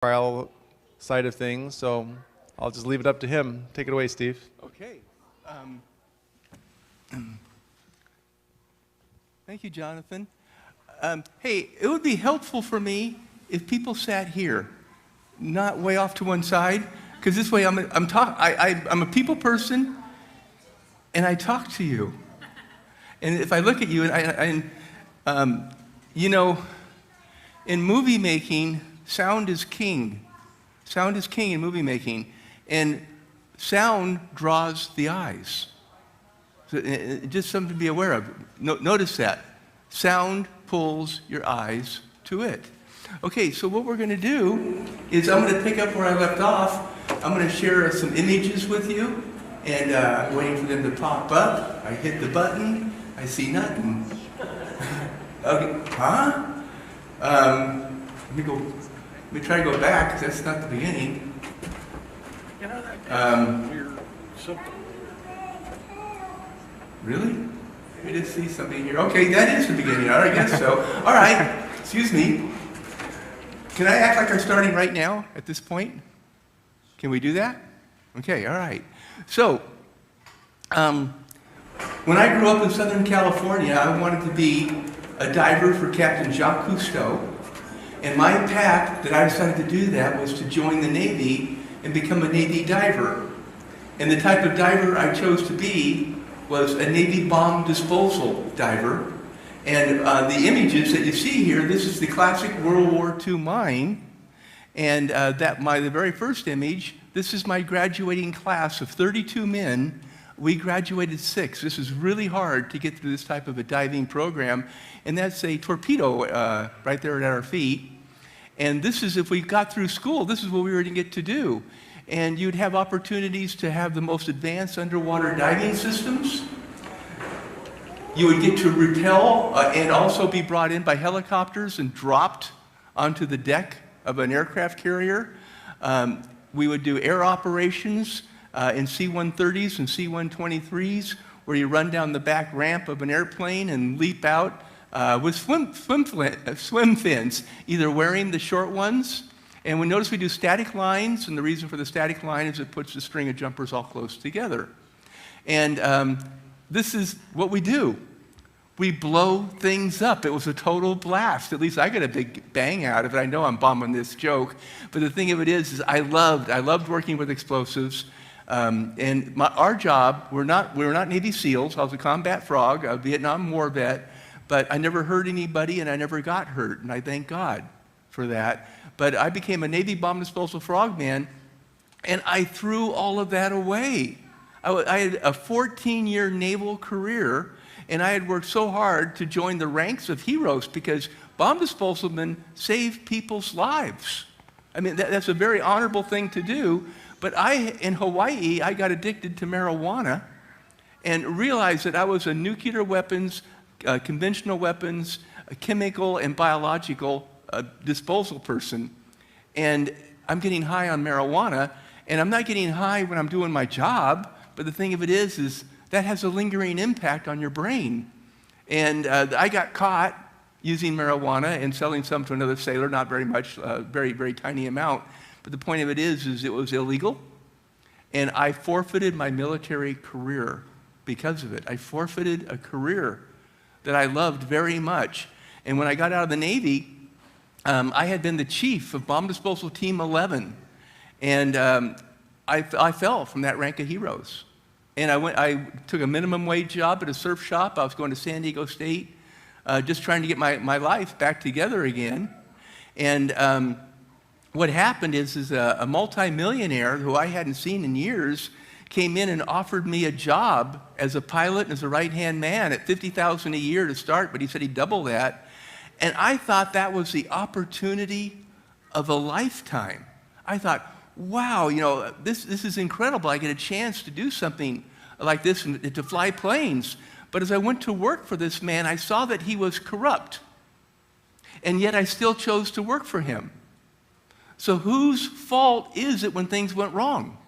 trial side of things, so I'll just leave it up to him. Take it away, Steve. Okay. Thank you, Jonathan. Hey, it would be helpful for me if people sat here, not way off to one side, because this way I'm a people person, and I talk to you. And if I look at you, and you know, in movie making, sound is king. Sound is king in movie making, and sound draws the eyes. So, just something to be aware of. Notice that. Sound pulls your eyes to it. Okay, so what we're going to do is I'm going to pick up where I left off. I'm going to share some images with you, and waiting for them to pop up. I hit the button. I see nothing. Okay, huh? Let me try to go back, because that's not the beginning. You know, that weird something. Really? I did see something here. Okay, that is the beginning. All right, I guess so. All right, excuse me. Can I act like I'm starting right now at this point? Can we do that? Okay, all right. So, when I grew up in Southern California, I wanted to be a diver for Captain Jacques Cousteau. And my path that I decided to do that was to join the Navy and become a Navy diver. And the type of diver I chose to be was a Navy bomb disposal diver. And the images that you see here, this is the classic World War II mine. And the very first image, this is my graduating class of 32 men. We graduated 6. This is really hard to get through this type of a diving program. And that's a torpedo right there at our feet. And this is, if we got through school, this is what we were going to get to do. And you'd have opportunities to have the most advanced underwater diving systems. You would get to rappel and also be brought in by helicopters and dropped onto the deck of an aircraft carrier. We would do air operations in C-130s and C-123s, where you run down the back ramp of an airplane and leap out with swim fins, either wearing the short ones. And we notice we do static lines, and the reason for the static line is it puts the string of jumpers all close together. And this is what we do. We blow things up. It was a total blast. At least I got a big bang out of it. I know I'm bombing this joke, but the thing of it is I loved working with explosives. And our job, we were not Navy SEALs. I was a combat frog, a Vietnam War vet, but I never hurt anybody, and I never got hurt, and I thank God for that. But I became a Navy bomb disposal frogman, and I threw all of that away. I had a 14-year naval career, and I had worked so hard to join the ranks of heroes because bomb disposalmen save people's lives. I mean, that's a very honorable thing to do. But in Hawaii, I got addicted to marijuana and realized that I was a nuclear weapons, conventional weapons, chemical and biological disposal person. And I'm getting high on marijuana, and I'm not getting high when I'm doing my job, but the thing of it is that has a lingering impact on your brain. And I got caught using marijuana and selling some to another sailor, not very much, very, very tiny amount. But the point of it is it was illegal, and I forfeited my military career because of it. I forfeited a career that I loved very much. And when I got out of the Navy, I had been the chief of Bomb Disposal Team 11, and I fell from that rank of heroes. And I took a minimum wage job at a surf shop. I was going to San Diego State, just trying to get my life back together again. And what happened is a multimillionaire who I hadn't seen in years came in and offered me a job as a pilot and as a right-hand man at $50,000 a year to start, but he said he'd double that. And I thought that was the opportunity of a lifetime. I thought, wow, you know, this is incredible. I get a chance to do something like this and to fly planes. But as I went to work for this man, I saw that he was corrupt. And yet I still chose to work for him. So whose fault is it when things went wrong?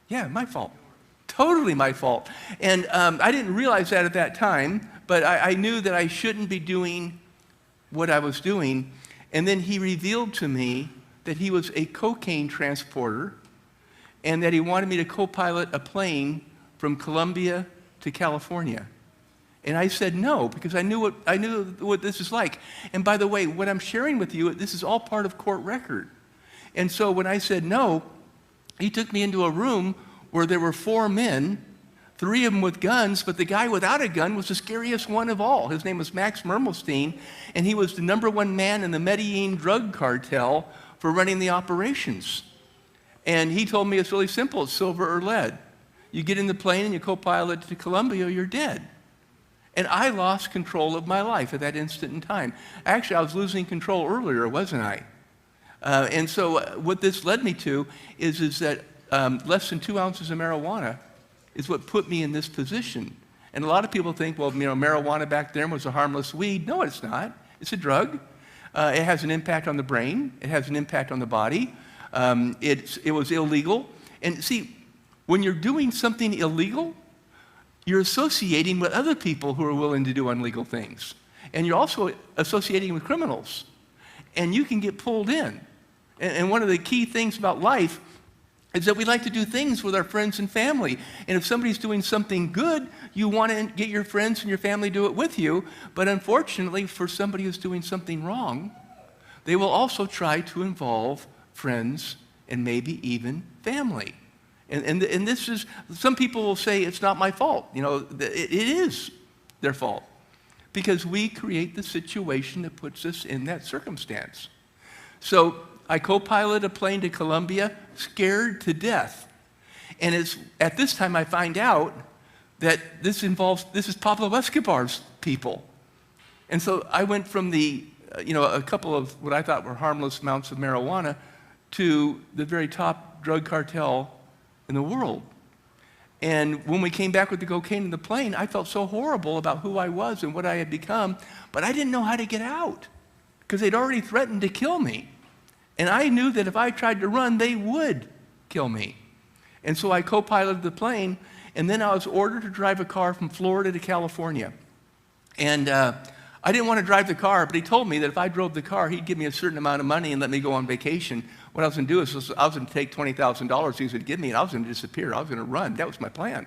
Yeah, my fault. Totally my fault. And I didn't realize that at that time, but I knew that I shouldn't be doing what I was doing. And then he revealed to me that he was a cocaine transporter and that he wanted me to co-pilot a plane from Colombia to California. And I said no, because I knew what this is like. And by the way, what I'm sharing with you, this is all part of court record. And so when I said no, he took me into a room where there were 4 men, 3 of them with guns, but the guy without a gun was the scariest one of all. His name was Max Mermelstein, and he was the #1 man in the Medellin drug cartel for running the operations. And he told me it's really simple, it's silver or lead. You get in the plane and you co-pilot to Colombia, you're dead. And I lost control of my life at that instant in time. Actually, I was losing control earlier, wasn't I? And so what this led me to is that less than 2 ounces of marijuana is what put me in this position. And a lot of people think, well, marijuana back then was a harmless weed. No, it's not. It's a drug. It has an impact on the brain. It has an impact on the body. It was illegal. And see, when you're doing something illegal, you're associating with other people who are willing to do illegal things. And you're also associating with criminals. And you can get pulled in. And one of the key things about life is that we like to do things with our friends and family. And if somebody's doing something good, you want to get your friends and your family to do it with you. But unfortunately, for somebody who's doing something wrong, they will also try to involve friends and maybe even family. And this is, some people will say it's not my fault. It is their fault. Because we create the situation that puts us in that circumstance. So I co-pilot a plane to Colombia, scared to death. And it's at this time I find out that this is Pablo Escobar's people. And so I went from a couple of what I thought were harmless amounts of marijuana to the very top drug cartel in the world. And when we came back with the cocaine in the plane, I felt so horrible about who I was and what I had become, but I didn't know how to get out because they'd already threatened to kill me. And I knew that if I tried to run, they would kill me. And so I co-piloted the plane, and then I was ordered to drive a car from Florida to California. And I didn't want to drive the car, but he told me that if I drove the car, he'd give me a certain amount of money and let me go on vacation. What I was going to do is I was going to take $20,000 he was going to give me, and I was going to disappear. I was going to run. That was my plan.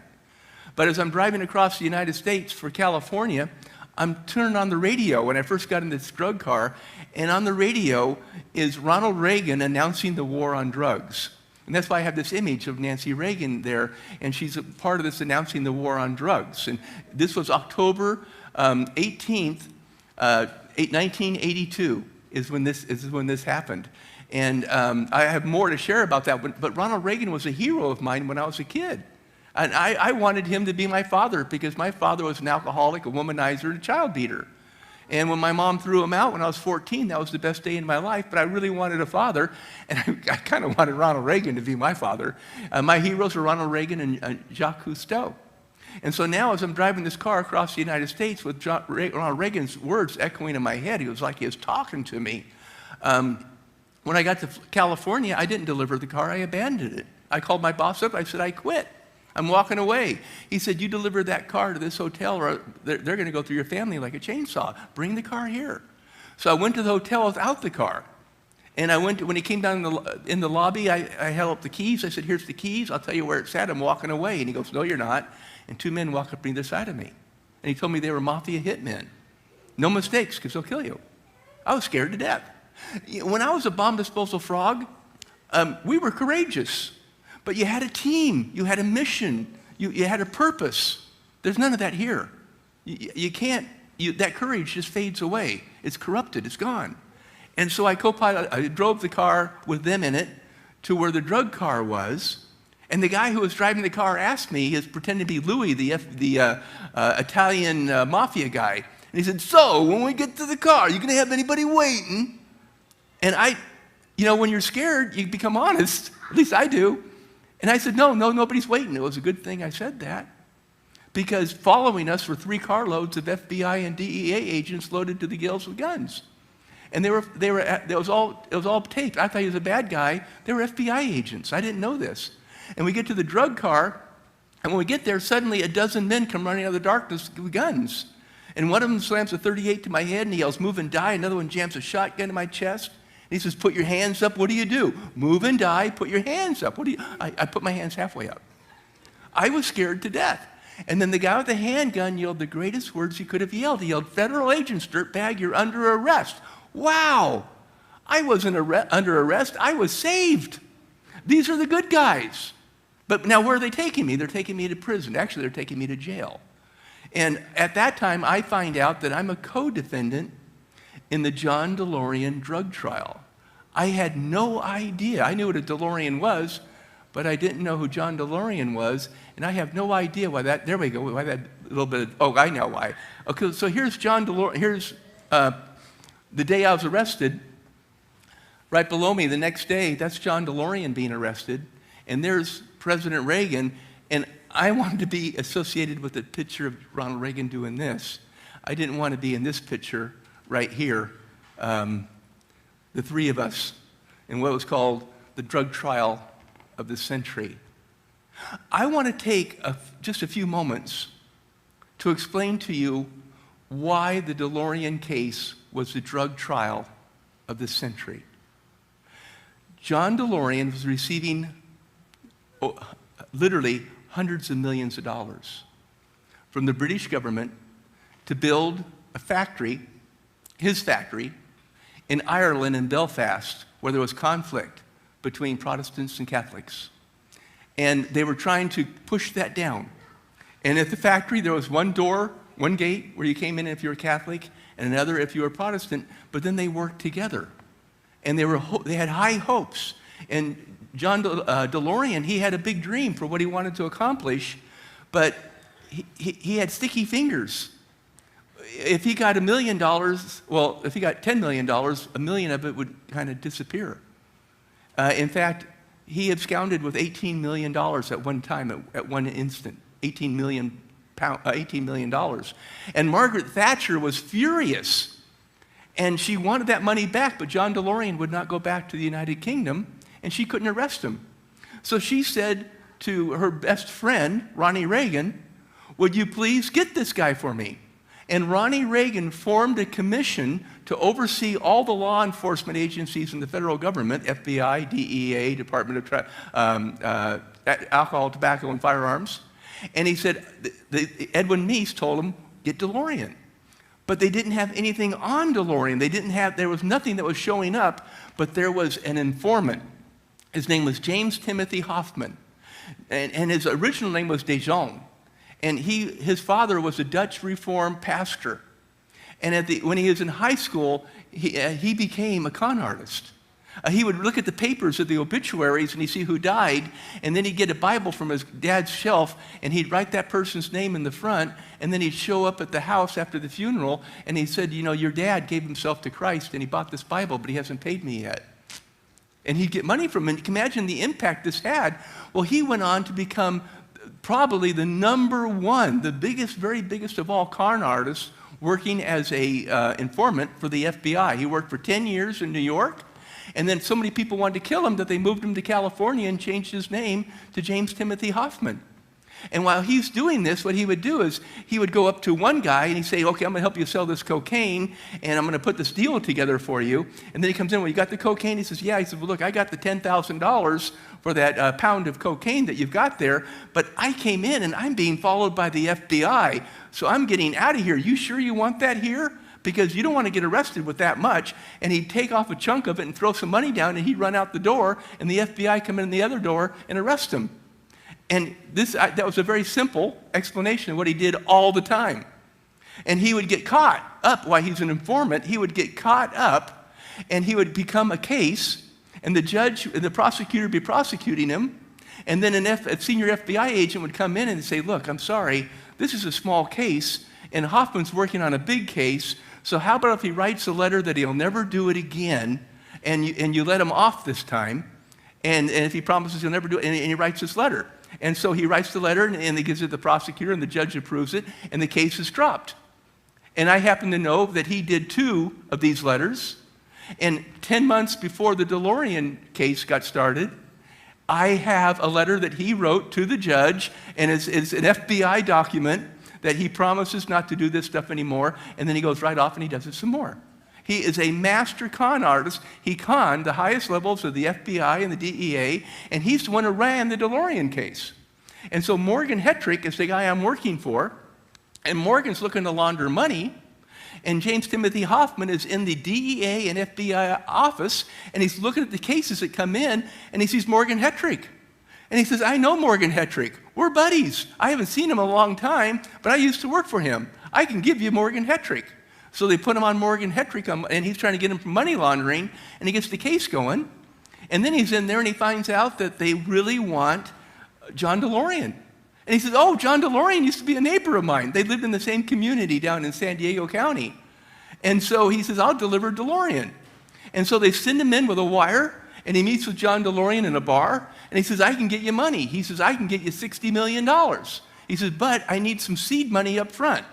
But as I'm driving across the United States for California, I'm turning on the radio when I first got in this drug car, and on the radio is Ronald Reagan announcing the war on drugs. And that's why I have this image of Nancy Reagan there, and she's a part of this announcing the war on drugs. And this was October 18th, 1982 is when this happened. And I have more to share about that, but Ronald Reagan was a hero of mine when I was a kid. And I wanted him to be my father because my father was an alcoholic, a womanizer, and a child beater. And when my mom threw him out when I was 14, that was the best day in my life, but I really wanted a father, and I kind of wanted Ronald Reagan to be my father. My heroes were Ronald Reagan and Jacques Cousteau. And so now as I'm driving this car across the United States with Ronald Reagan's words echoing in my head, it was like he was talking to me. When I got to California, I didn't deliver the car, I abandoned it. I called my boss up, I said, I quit. I'm walking away. He said, you deliver that car to this hotel or they're going to go through your family like a chainsaw. Bring the car here. So I went to the hotel without the car. And when he came down in the lobby, I held up the keys. I said, here's the keys. I'll tell you where it's at. I'm walking away. And he goes, no, you're not. And 2 men walked up on either side of me. And he told me they were mafia hitmen. No mistakes, because they'll kill you. I was scared to death. When I was a bomb disposal frog, we were courageous. But you had a team. You had a mission. You had a purpose. There's none of that here. You can't, that courage just fades away. It's corrupted. It's gone. And so I drove the car with them in it to where the drug car was. And the guy who was driving the car asked me, he was pretending to be Louis, the Italian mafia guy. And he said, so when we get to the car, you going to have anybody waiting? And when you're scared, you become honest. At least I do. And I said, no, nobody's waiting. It was a good thing I said that. Because following us were 3 carloads of FBI and DEA agents loaded to the gills with guns. And it was all taped. I thought he was a bad guy. They were FBI agents. I didn't know this. And we get to the drug car, and when we get there, suddenly a dozen men come running out of the darkness with guns. And one of them slams a .38 to my head, and he yells, move and die. Another one jams a shotgun to my chest. He says, put your hands up. What do you do? Move and die. Put your hands up. What do you? I put my hands halfway up. I was scared to death. And then the guy with the handgun yelled the greatest words he could have yelled. He yelled, "Federal agents, dirtbag, you're under arrest." Wow. I wasn't under arrest. I was saved. These are the good guys. But now where are they taking me? They're taking me to prison. Actually, they're taking me to jail. And at that time, I find out that I'm a co-defendant in the John DeLorean drug trial. I had no idea. I knew what a DeLorean was, but I didn't know who John DeLorean was, and I have no idea why that, there we go, why that little bit of, oh, I know why. Okay, so here's John DeLorean, here's the day I was arrested. Right below me, the next day, that's John DeLorean being arrested, and there's President Reagan, and I wanted to be associated with the picture of Ronald Reagan doing this. I didn't want to be in this picture right here, the three of us, in what was called the drug trial of the century. I want to take just a few moments to explain to you why the DeLorean case was the drug trial of the century. John DeLorean was receiving literally hundreds of millions of dollars from the British government to build a factory, his factory, in Ireland and Belfast, where there was conflict between Protestants and Catholics. And they were trying to push that down. And at the factory, there was one door, one gate where you came in if you were Catholic, and another if you were Protestant, but then they worked together. And they had high hopes. And John DeLorean, he had a big dream for what he wanted to accomplish, but he had sticky fingers. If he got $1 million, well, if he got $10 million, $1 million of it would kind of disappear. In fact, he absconded with $18 million at one time, at one instant, $18 million. And Margaret Thatcher was furious. And she wanted that money back, but John DeLorean would not go back to the United Kingdom, and she couldn't arrest him. So she said to her best friend, Ronnie Reagan, "Would you please get this guy for me?" And Ronnie Reagan formed a commission to oversee all the law enforcement agencies in the federal government, FBI, DEA, Department of Alcohol, Tobacco, and Firearms. And he said, Edwin Meese told him, get DeLorean. But they didn't have anything on DeLorean. There was nothing that was showing up, but there was an informant. His name was James Timothy Hoffman, and his original name was Dejean. And his father was a Dutch Reformed pastor. And when he was in high school, he became a con artist. He would look at the papers of the obituaries and he'd see who died, and then he'd get a Bible from his dad's shelf and he'd write that person's name in the front, and then he'd show up at the house after the funeral and he said, "You know, your dad gave himself to Christ and he bought this Bible, but he hasn't paid me yet." And he'd get money from him. And imagine the impact this had. Well, he went on to become probably the #1, the biggest, very biggest of all con artists, working as a informant for the FBI. He worked for 10 years in New York. And then so many people wanted to kill him that they moved him to California and changed his name to James Timothy Hoffman. And while he's doing this, what he would do is he would go up to one guy and he'd say, "Okay, I'm going to help you sell this cocaine, and I'm going to put this deal together for you." And then he comes in, "Well, you got the cocaine?" He says, "Yeah." He says, "Well, look, I got the $10,000 for that pound of cocaine that you've got there, but I came in and I'm being followed by the FBI, so I'm getting out of here. You sure you want that here? Because you don't want to get arrested with that much." And he'd take off a chunk of it and throw some money down, and he'd run out the door, and the FBI come in the other door and arrest him. And that was a very simple explanation of what he did all the time. And he would get caught up while he's an informant. He would get caught up, and he would become a case, and the judge and the prosecutor would be prosecuting him. And then a senior FBI agent would come in and say, "Look, I'm sorry, this is a small case, and Hoffman's working on a big case, so how about if he writes a letter that he'll never do it again, and you let him off this time, and if he promises he'll never do it," and he writes this letter. And so he writes the letter, and he gives it to the prosecutor, and the judge approves it, and the case is dropped. And I happen to know that he did 2 of these letters, and 10 months before the DeLorean case got started, I have a letter that he wrote to the judge, and it's an FBI document that he promises not to do this stuff anymore, and then he goes right off and he does it some more. He is a master con artist. He conned the highest levels of the FBI and the DEA, and he's the one who ran the DeLorean case. And so Morgan Hetrick is the guy I'm working for, and Morgan's looking to launder money, and James Timothy Hoffman is in the DEA and FBI office, and he's looking at the cases that come in, and he sees Morgan Hetrick. And he says, I know Morgan Hetrick. We're buddies. I haven't seen him in a long time, but I used to work for him. I can give you Morgan Hetrick. So they put him on Morgan Hetrick, and he's trying to get him for money laundering, and he gets the case going. And then he's in there, and he finds out that they really want John DeLorean. And he says, oh, John DeLorean used to be a neighbor of mine. They lived in the same community down in San Diego County. And so he says, I'll deliver DeLorean. And so they send him in with a wire, and he meets with John DeLorean in a bar, and he says, I can get you money. He says, I can get you $60 million. He says, but I need some seed money up front.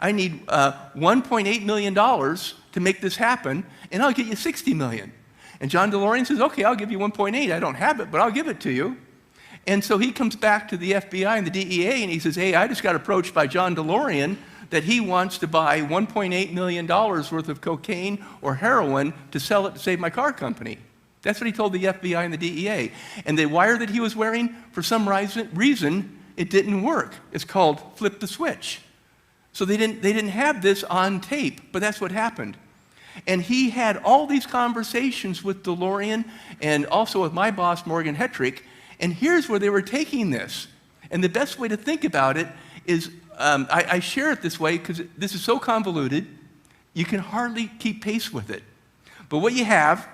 I need $1.8 million to make this happen, and I'll get you $60 million. And John DeLorean says, okay, I'll give you 1.8. I don't have it, but I'll give it to you. And so he comes back to the FBI and the DEA, and he says, hey, I just got approached by John DeLorean that he wants to buy $1.8 million worth of cocaine or heroin to sell it to save my car company. That's what he told the FBI and the DEA. And the wire that he was wearing, for some reason, it didn't work. It's called flip the switch. So they didn't have this on tape, but that's what happened. And he had all these conversations with DeLorean and also with my boss, Morgan Hetrick, and here's where they were taking this. And the best way to think about it is, I share it this way because this is so convoluted, you can hardly keep pace with it. But what you have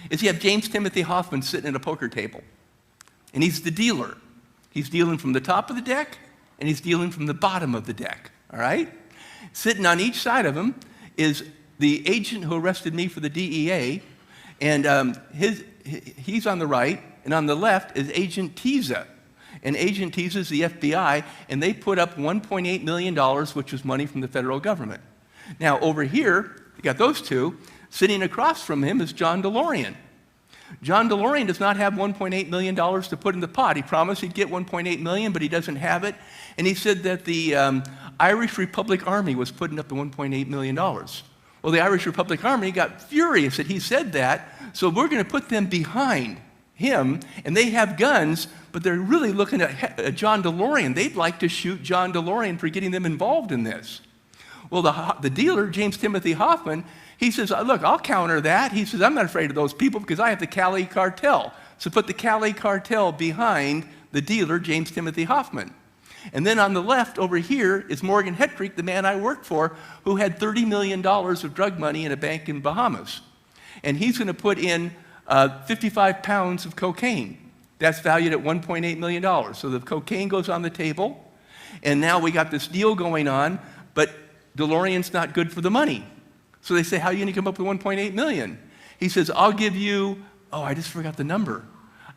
is you have James Timothy Hoffman sitting at a poker table. And he's the dealer. He's dealing from the top of the deck, and he's dealing from the bottom of the deck, all right? Sitting on each side of him is the agent who arrested me for the DEA, and he's on the right, and on the left is Agent Teza. And Agent Teza is the FBI, and they put up $1.8 million, which was money from the federal government. Now, over here, you got those two. Sitting across from him is John DeLorean. John DeLorean does not have $1.8 million to put in the pot. He promised he'd get $1.8 million, but he doesn't have it. And he said that the Irish Republic Army was putting up the $1.8 million. Well, the Irish Republic Army got furious that he said that, so we're going to put them behind him, and they have guns, but they're really looking at John DeLorean. They'd like to shoot John DeLorean for getting them involved in this. Well, the dealer, James Timothy Hoffman, he says, look, I'll counter that. He says, I'm not afraid of those people because I have the Cali cartel. So put the Cali cartel behind the dealer, James Timothy Hoffman. And then on the left over here is Morgan Hetrick, the man I worked for, who had $30 million of drug money in a bank in Bahamas. And he's going to put in 55 pounds of cocaine. That's valued at $1.8 million. So the cocaine goes on the table, and now we got this deal going on, but DeLorean's not good for the money. So they say, how are you going to come up with $1.8 million? He says, I'll give you, I just forgot the number.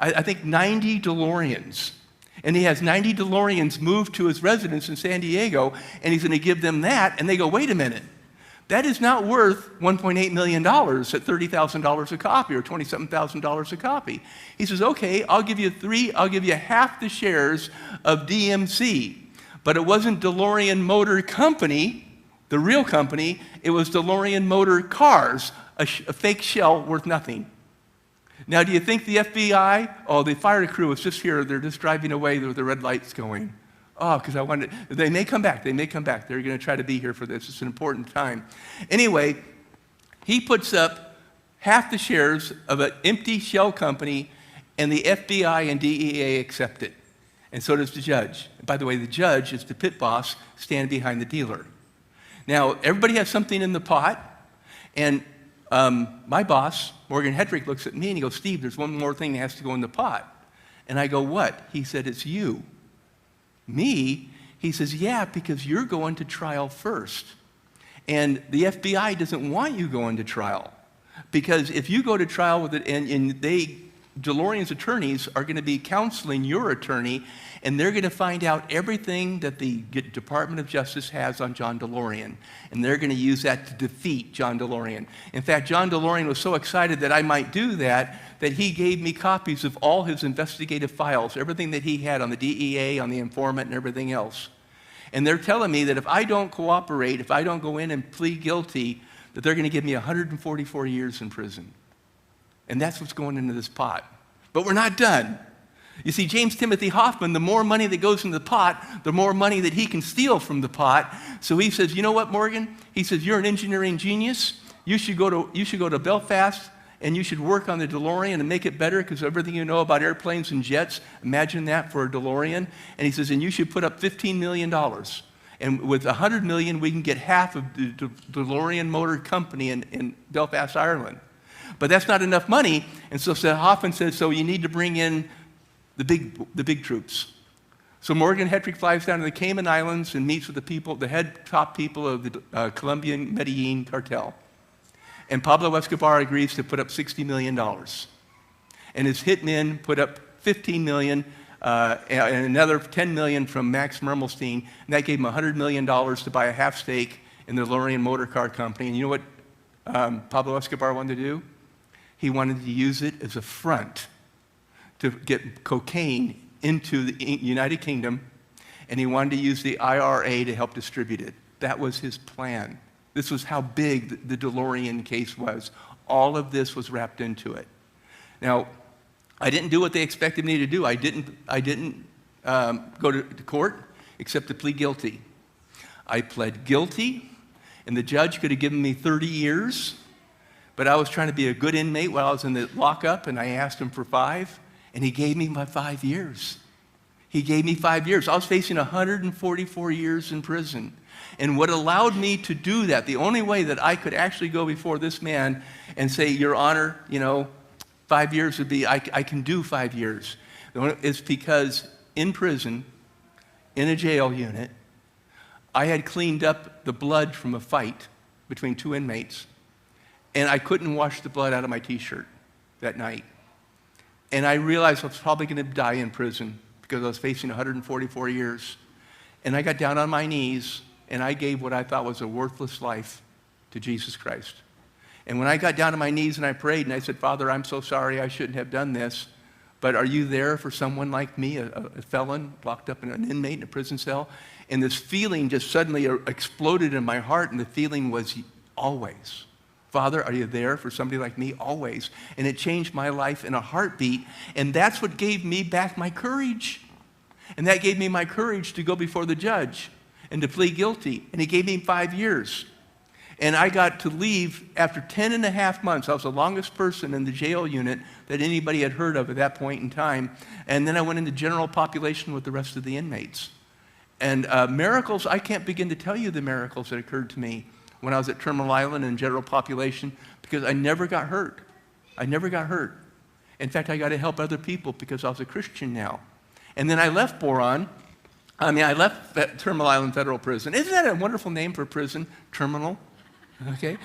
I think 90 DeLoreans. And he has 90 DeLoreans moved to his residence in San Diego, and he's going to give them that, and they go, wait a minute. That is not worth $1.8 million at $30,000 a copy or $27,000 a copy. He says, okay, I'll give you half the shares of DMC. But it wasn't DeLorean Motor Company, the real company, it was DeLorean Motor Cars, a fake shell worth nothing. Now, do you think the FBI, the fire crew is just here, they're just driving away with the red lights going. Because they may come back, They're going to try to be here for this. It's an important time. Anyway, he puts up half the shares of an empty shell company, and the FBI and DEA accept it. And so does the judge. By the way, the judge is the pit boss standing behind the dealer. Now, everybody has something in the pot, and my boss, Morgan Hetrick, looks at me and he goes, Steve, there's one more thing that has to go in the pot. And I go, what? He said, it's you. Me? He says, yeah, because you're going to trial first. And the FBI doesn't want you going to trial. Because if you go to trial with it, and DeLorean's attorneys are going to be counseling your attorney, and they're going to find out everything that the Department of Justice has on John DeLorean. And they're going to use that to defeat John DeLorean. In fact, John DeLorean was so excited that I might do that he gave me copies of all his investigative files, everything that he had on the DEA, on the informant, and everything else. And they're telling me that if I don't cooperate, if I don't go in and plead guilty, that they're going to give me 144 years in prison. And that's what's going into this pot. But we're not done. You see, James Timothy Hoffman, the more money that goes in the pot, the more money that he can steal from the pot. So he says, you know what, Morgan? He says, you're an engineering genius. You should go to Belfast, and you should work on the DeLorean and make it better, because everything you know about airplanes and jets, imagine that for a DeLorean. And he says, and you should put up $15 million. And with $100 million, we can get half of the DeLorean Motor Company in Belfast, Ireland. But that's not enough money. And so Hoffman said, so you need to bring in the big troops. So Morgan Hetrick flies down to the Cayman Islands and meets with the top people of the Colombian Medellin cartel. And Pablo Escobar agrees to put up $60 million. And his hitmen put up $15 million, and another $10 million from Max Mermelstein, and that gave him $100 million to buy a half stake in the DeLorean Motor Car Company. And you know what Pablo Escobar wanted to do? He wanted to use it as a front to get cocaine into the United Kingdom, and he wanted to use the IRA to help distribute it. That was his plan. This was how big the DeLorean case was. All of this was wrapped into it. Now, I didn't do what they expected me to do. I didn't go to court except to plead guilty. I pled guilty, and the judge could have given me 30 years, but I was trying to be a good inmate while I was in the lockup, and I asked him for 5. And he gave me my 5 years. He gave me 5 years. I was facing 144 years in prison. And what allowed me to do that, the only way that I could actually go before this man and say, Your Honor, 5 years would be, I can do 5 years, is because in prison, in a jail unit, I had cleaned up the blood from a fight between 2 inmates, and I couldn't wash the blood out of my T-shirt that night. And I realized I was probably going to die in prison because I was facing 144 years. And I got down on my knees, and I gave what I thought was a worthless life to Jesus Christ. And when I got down on my knees and I prayed, and I said, Father, I'm so sorry, I shouldn't have done this, but are you there for someone like me, a felon, locked up in an inmate in a prison cell? And this feeling just suddenly exploded in my heart, and the feeling was always. Father, are you there for somebody like me? Always. And it changed my life in a heartbeat. And that's what gave me back my courage. And that gave me my courage to go before the judge and to plead guilty. And he gave me 5 years. And I got to leave after 10 and a half months. I was the longest person in the jail unit that anybody had heard of at that point in time. And then I went into general population with the rest of the inmates. And miracles, I can't begin to tell you the miracles that occurred to me when I was at Terminal Island in general population, because I never got hurt. I never got hurt. In fact, I got to help other people because I was a Christian now. And then I left I left Terminal Island Federal Prison. Isn't that a wonderful name for a prison? Terminal. Okay?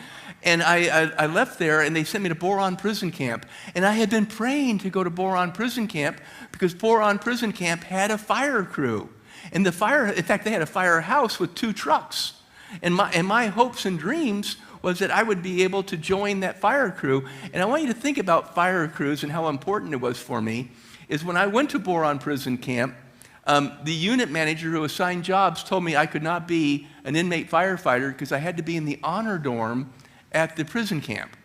And I left there, and they sent me to Boron Prison Camp. And I had been praying to go to Boron Prison Camp because Boron Prison Camp had a fire crew. And in fact, they had a firehouse with 2 trucks. And my hopes and dreams was that I would be able to join that fire crew. And I want you to think about fire crews and how important it was for me, is when I went to Boron Prison Camp, the unit manager who assigned jobs told me I could not be an inmate firefighter because I had to be in the honor dorm at the prison camp.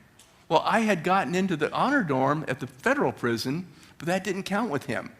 Well, I had gotten into the honor dorm at the federal prison, but that didn't count with him.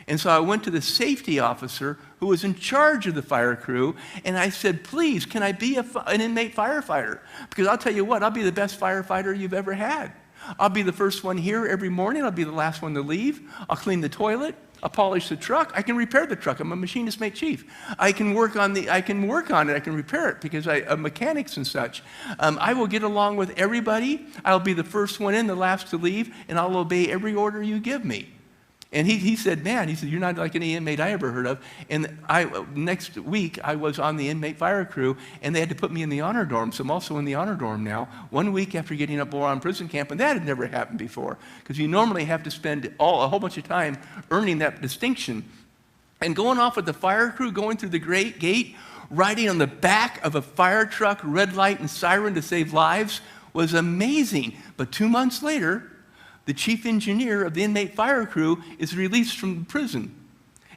And so I went to the safety officer who was in charge of the fire crew, and I said, please, can I be an inmate firefighter? Because I'll tell you what, I'll be the best firefighter you've ever had. I'll be the first one here every morning. I'll be the last one to leave. I'll clean the toilet. I'll polish the truck. I can repair the truck. I'm a machinist mate chief. I can work on it. I can repair it because I'm mechanics and such. I will get along with everybody. I'll be the first one in, the last to leave, and I'll obey every order you give me. And he said, man, you're not like any inmate I ever heard of. And next week, I was on the inmate fire crew, and they had to put me in the honor dorm. So I'm also in the honor dorm now, 1 week after getting up Boron Prison Camp, and that had never happened before, because you normally have to spend a whole bunch of time earning that distinction. And going off with the fire crew, going through the great gate, riding on the back of a fire truck, red light and siren to save lives, was amazing. But 2 months later, the chief engineer of the inmate fire crew is released from prison.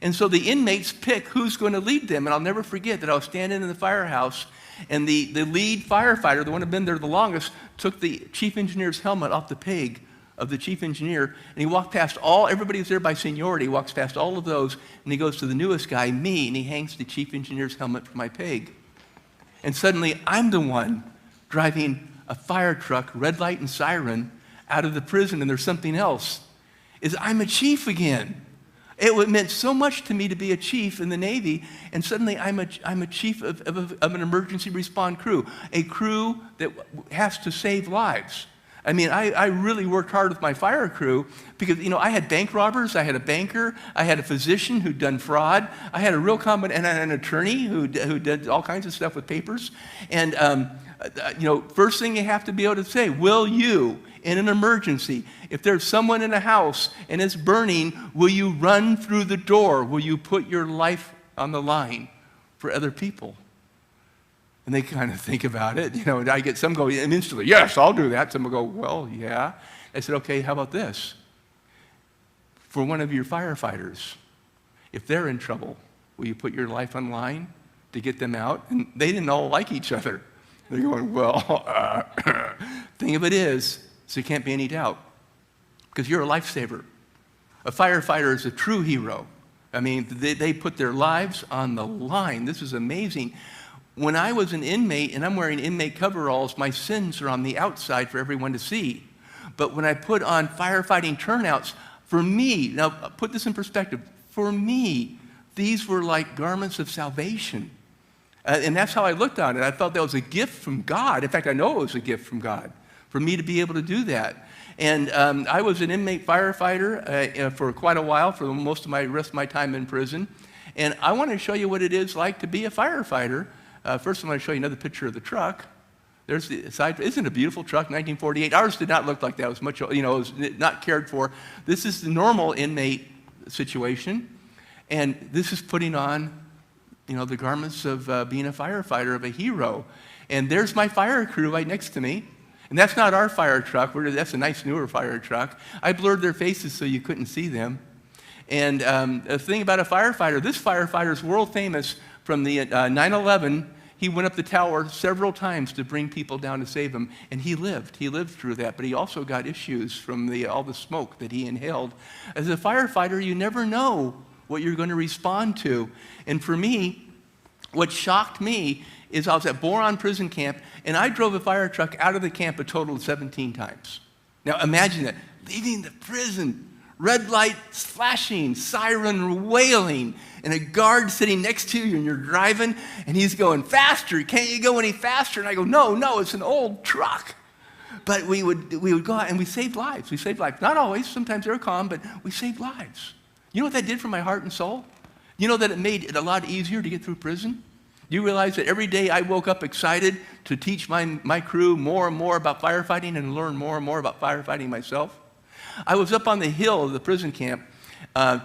And so the inmates pick who's going to lead them. And I'll never forget that I was standing in the firehouse, and the lead firefighter, the one who had been there the longest, took the chief engineer's helmet off the peg of the chief engineer, and he walked past everybody was there by seniority, he walks past all of those, and he goes to the newest guy, me, and he hangs the chief engineer's helmet from my peg. And suddenly, I'm the one driving a fire truck, red light and siren, out of the prison, and there's something else, is I'm a chief again. It meant so much to me to be a chief in the Navy, and suddenly I'm a chief of an emergency response crew, a crew that has to save lives. I mean, I really worked hard with my fire crew because, I had bank robbers, I had a banker, I had a physician who'd done fraud, I had a real and an attorney who did all kinds of stuff with papers. And, first thing you have to be able to say, will you, in an emergency, if there's someone in a house and it's burning, will you run through the door? Will you put your life on the line for other people? And they kind of think about it. And I get some go instantly, yes, I'll do that. Some will go, well, yeah. I said, okay, how about this? For one of your firefighters, if they're in trouble, will you put your life on line to get them out? And they didn't all like each other. They're going, well, thing of it is there can't be any doubt, because you're a lifesaver. A firefighter is a true hero. I mean, they put their lives on the line. This is amazing. When I was an inmate and I'm wearing inmate coveralls, my sins are on the outside for everyone to see. But when I put on firefighting turnouts, for me, now put this in perspective, for me, these were like garments of salvation. And that's how I looked on it. I felt that was a gift from God. In fact, I know it was a gift from God for me to be able to do that. And I was an inmate firefighter for quite a while, for most of the rest of my time in prison. And I want to show you what it is like to be a firefighter. First, I'm going to show you another picture of the truck. There's the side. Isn't it a beautiful truck, 1948? Ours did not look like that. It was much, it was not cared for. This is the normal inmate situation. And this is putting on, the garments of being a firefighter, of a hero. And there's my fire crew right next to me. And that's not our fire truck. That's a nice newer fire truck. I blurred their faces so you couldn't see them. And the thing about a firefighter, this firefighter is world famous from the 9/11. He went up the tower several times to bring people down to save them, and he lived. He lived through that, but he also got issues from all the smoke that he inhaled. As a firefighter, you never know what you're going to respond to. And for me, what shocked me is I was at Boron Prison Camp, and I drove a fire truck out of the camp a total of 17 times. Now imagine that, leaving the prison, red light flashing, siren wailing, and a guard sitting next to you, and you're driving, and he's going, faster, can't you go any faster? And I go, no, it's an old truck. But we would go out, and we saved lives. We saved lives. Not always, sometimes they're calm, but we saved lives. You know what that did for my heart and soul? You know that it made it a lot easier to get through prison? You realize that every day I woke up excited to teach my crew more and more about firefighting and learn more and more about firefighting myself? I was up on the hill of the prison camp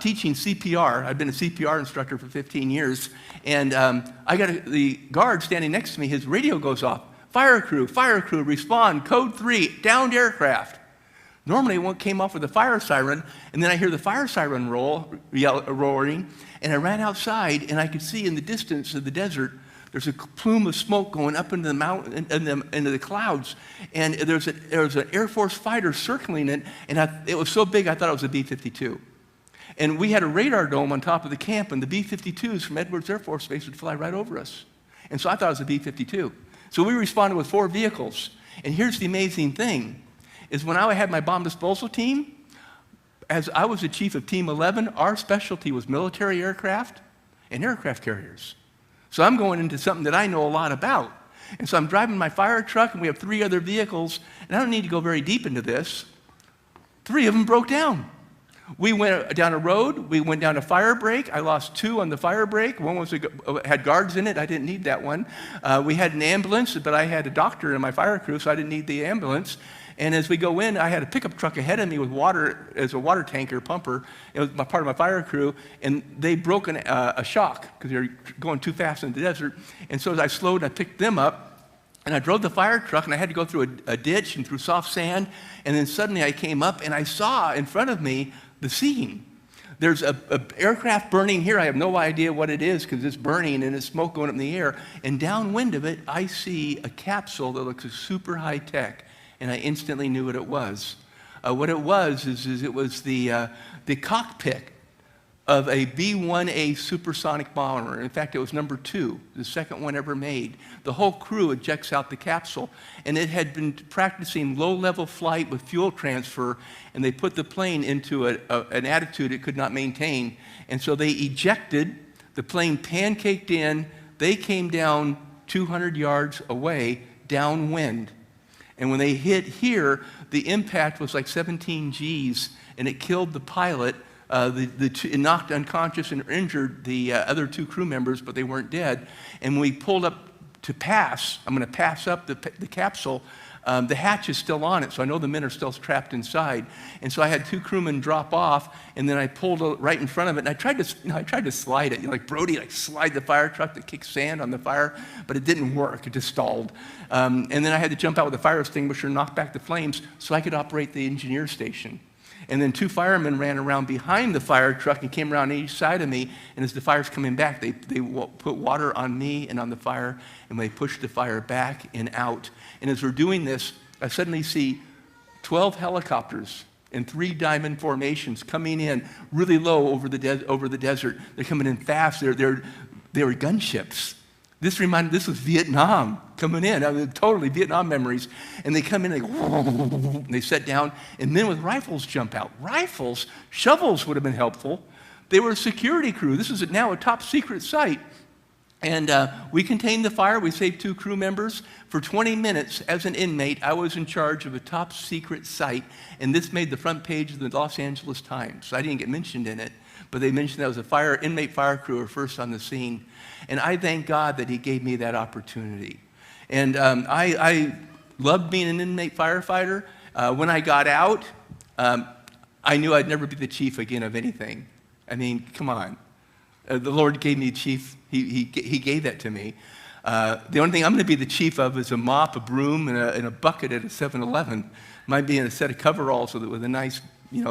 teaching CPR. I've been a CPR instructor for 15 years. And I got the guard standing next to me. His radio goes off. Fire crew, respond, code 3, downed aircraft. Normally it came off with a fire siren, and then I hear the fire siren roaring, and I ran outside, and I could see in the distance of the desert, there's a plume of smoke going up into the mountain, into the clouds, and there was an Air Force fighter circling it, and it was so big I thought it was a B-52. And we had a radar dome on top of the camp, and the B-52s from Edwards Air Force Base would fly right over us. And so I thought it was a B-52. So we responded with 4 vehicles. And here's the amazing thing, is when I had my bomb disposal team, as I was the chief of Team 11, our specialty was military aircraft and aircraft carriers. So I'm going into something that I know a lot about. And so I'm driving my fire truck, and we have 3 other vehicles, and I don't need to go very deep into this. 3 of them broke down. We went down a road, we went down a fire break. I lost 2 on the fire break. One had guards in it, I didn't need that one. We had an ambulance, but I had a doctor in my fire crew, so I didn't need the ambulance. And as we go in, I had a pickup truck ahead of me with water, as a water tanker pumper. It was part of my fire crew, and they broke a shock because they were going too fast in the desert. And so as I slowed, I picked them up, and I drove the fire truck, and I had to go through a ditch and through soft sand. And then suddenly I came up, and I saw in front of me the scene. There's a aircraft burning here. I have no idea what it is because it's burning and it's smoke going up in the air. And downwind of it, I see a capsule that looks super high tech, and I instantly knew what it was. What it was is it was the cockpit of a B-1A supersonic bomber. In fact, it was number 2, the second one ever made. The whole crew ejects out the capsule, and it had been practicing low-level flight with fuel transfer, and they put the plane into an attitude it could not maintain. And so they ejected, the plane pancaked in, they came down 200 yards away, downwind. And when they hit here, the impact was like 17 Gs, and it killed the pilot. It knocked unconscious and injured the other 2 crew members, but they weren't dead. And when we pulled up to pass, I'm going to pass up the capsule, the hatch is still on it, so I know the men are still trapped inside. And so I had 2 crewmen drop off, and then I pulled right in front of it, and I tried to slide it, like Brody, like slide the fire truck that kicks sand on the fire, but it didn't work. It just stalled. And then I had to jump out with a fire extinguisher and knock back the flames so I could operate the engineer station. And then 2 firemen ran around behind the fire truck and came around each side of me. And as the fire's coming back, they put water on me and on the fire, and they pushed the fire back and out. And as we're doing this, I suddenly see 12 helicopters in 3 diamond formations coming in really low over the desert. They're coming in fast. They were gunships. This was Vietnam coming in. I mean, totally Vietnam memories. And they come in, and they set down, and men with rifles jump out. Rifles, shovels would have been helpful. They were a security crew. This is now a top secret site. And we contained the fire. We saved 2 crew members. For 20 minutes, as an inmate, I was in charge of a top secret site, and this made the front page of the Los Angeles Times. I didn't get mentioned in it, but they mentioned that was a inmate fire crew were first on the scene. And I thank God that he gave me that opportunity. And I loved being an inmate firefighter. When I got out, I knew I'd never be the chief again of anything. I mean, come on. The Lord gave me chief. He gave that to me. The only thing I'm going to be the chief of is a mop, a broom, and a bucket at a 7-Eleven. Might be in a set of coveralls with a nice,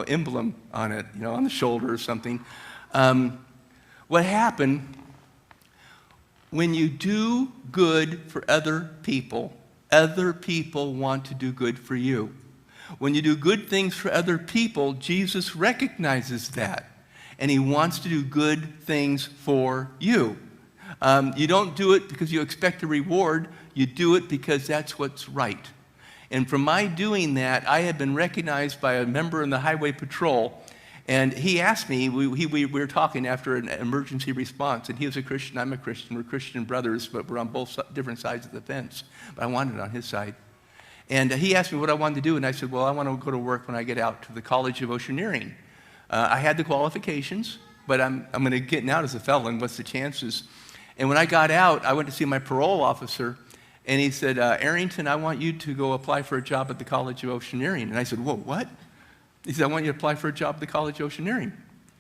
emblem on it, on the shoulder or something. What happened when you do good for other people want to do good for you. When you do good things for other people, Jesus recognizes that, and he wants to do good things for you. You don't do it because you expect a reward. You do it because that's what's right. And from my doing that, I had been recognized by a member in the Highway Patrol. And he asked me, we were talking after an emergency response, and he was a Christian, I'm a Christian, we're Christian brothers, but we're on both different sides of the fence. But I wanted it on his side. And he asked me what I wanted to do, and I said, well, I want to go to work when I get out to the College of Oceaneering. I had the qualifications, but I'm going to get out as a felon. What's the chances? And when I got out, I went to see my parole officer, and he said, Arrington, I want you to go apply for a job at the College of Oceaneering. And I said, whoa, what? He said, I want you to apply for a job at the College of Oceaneering.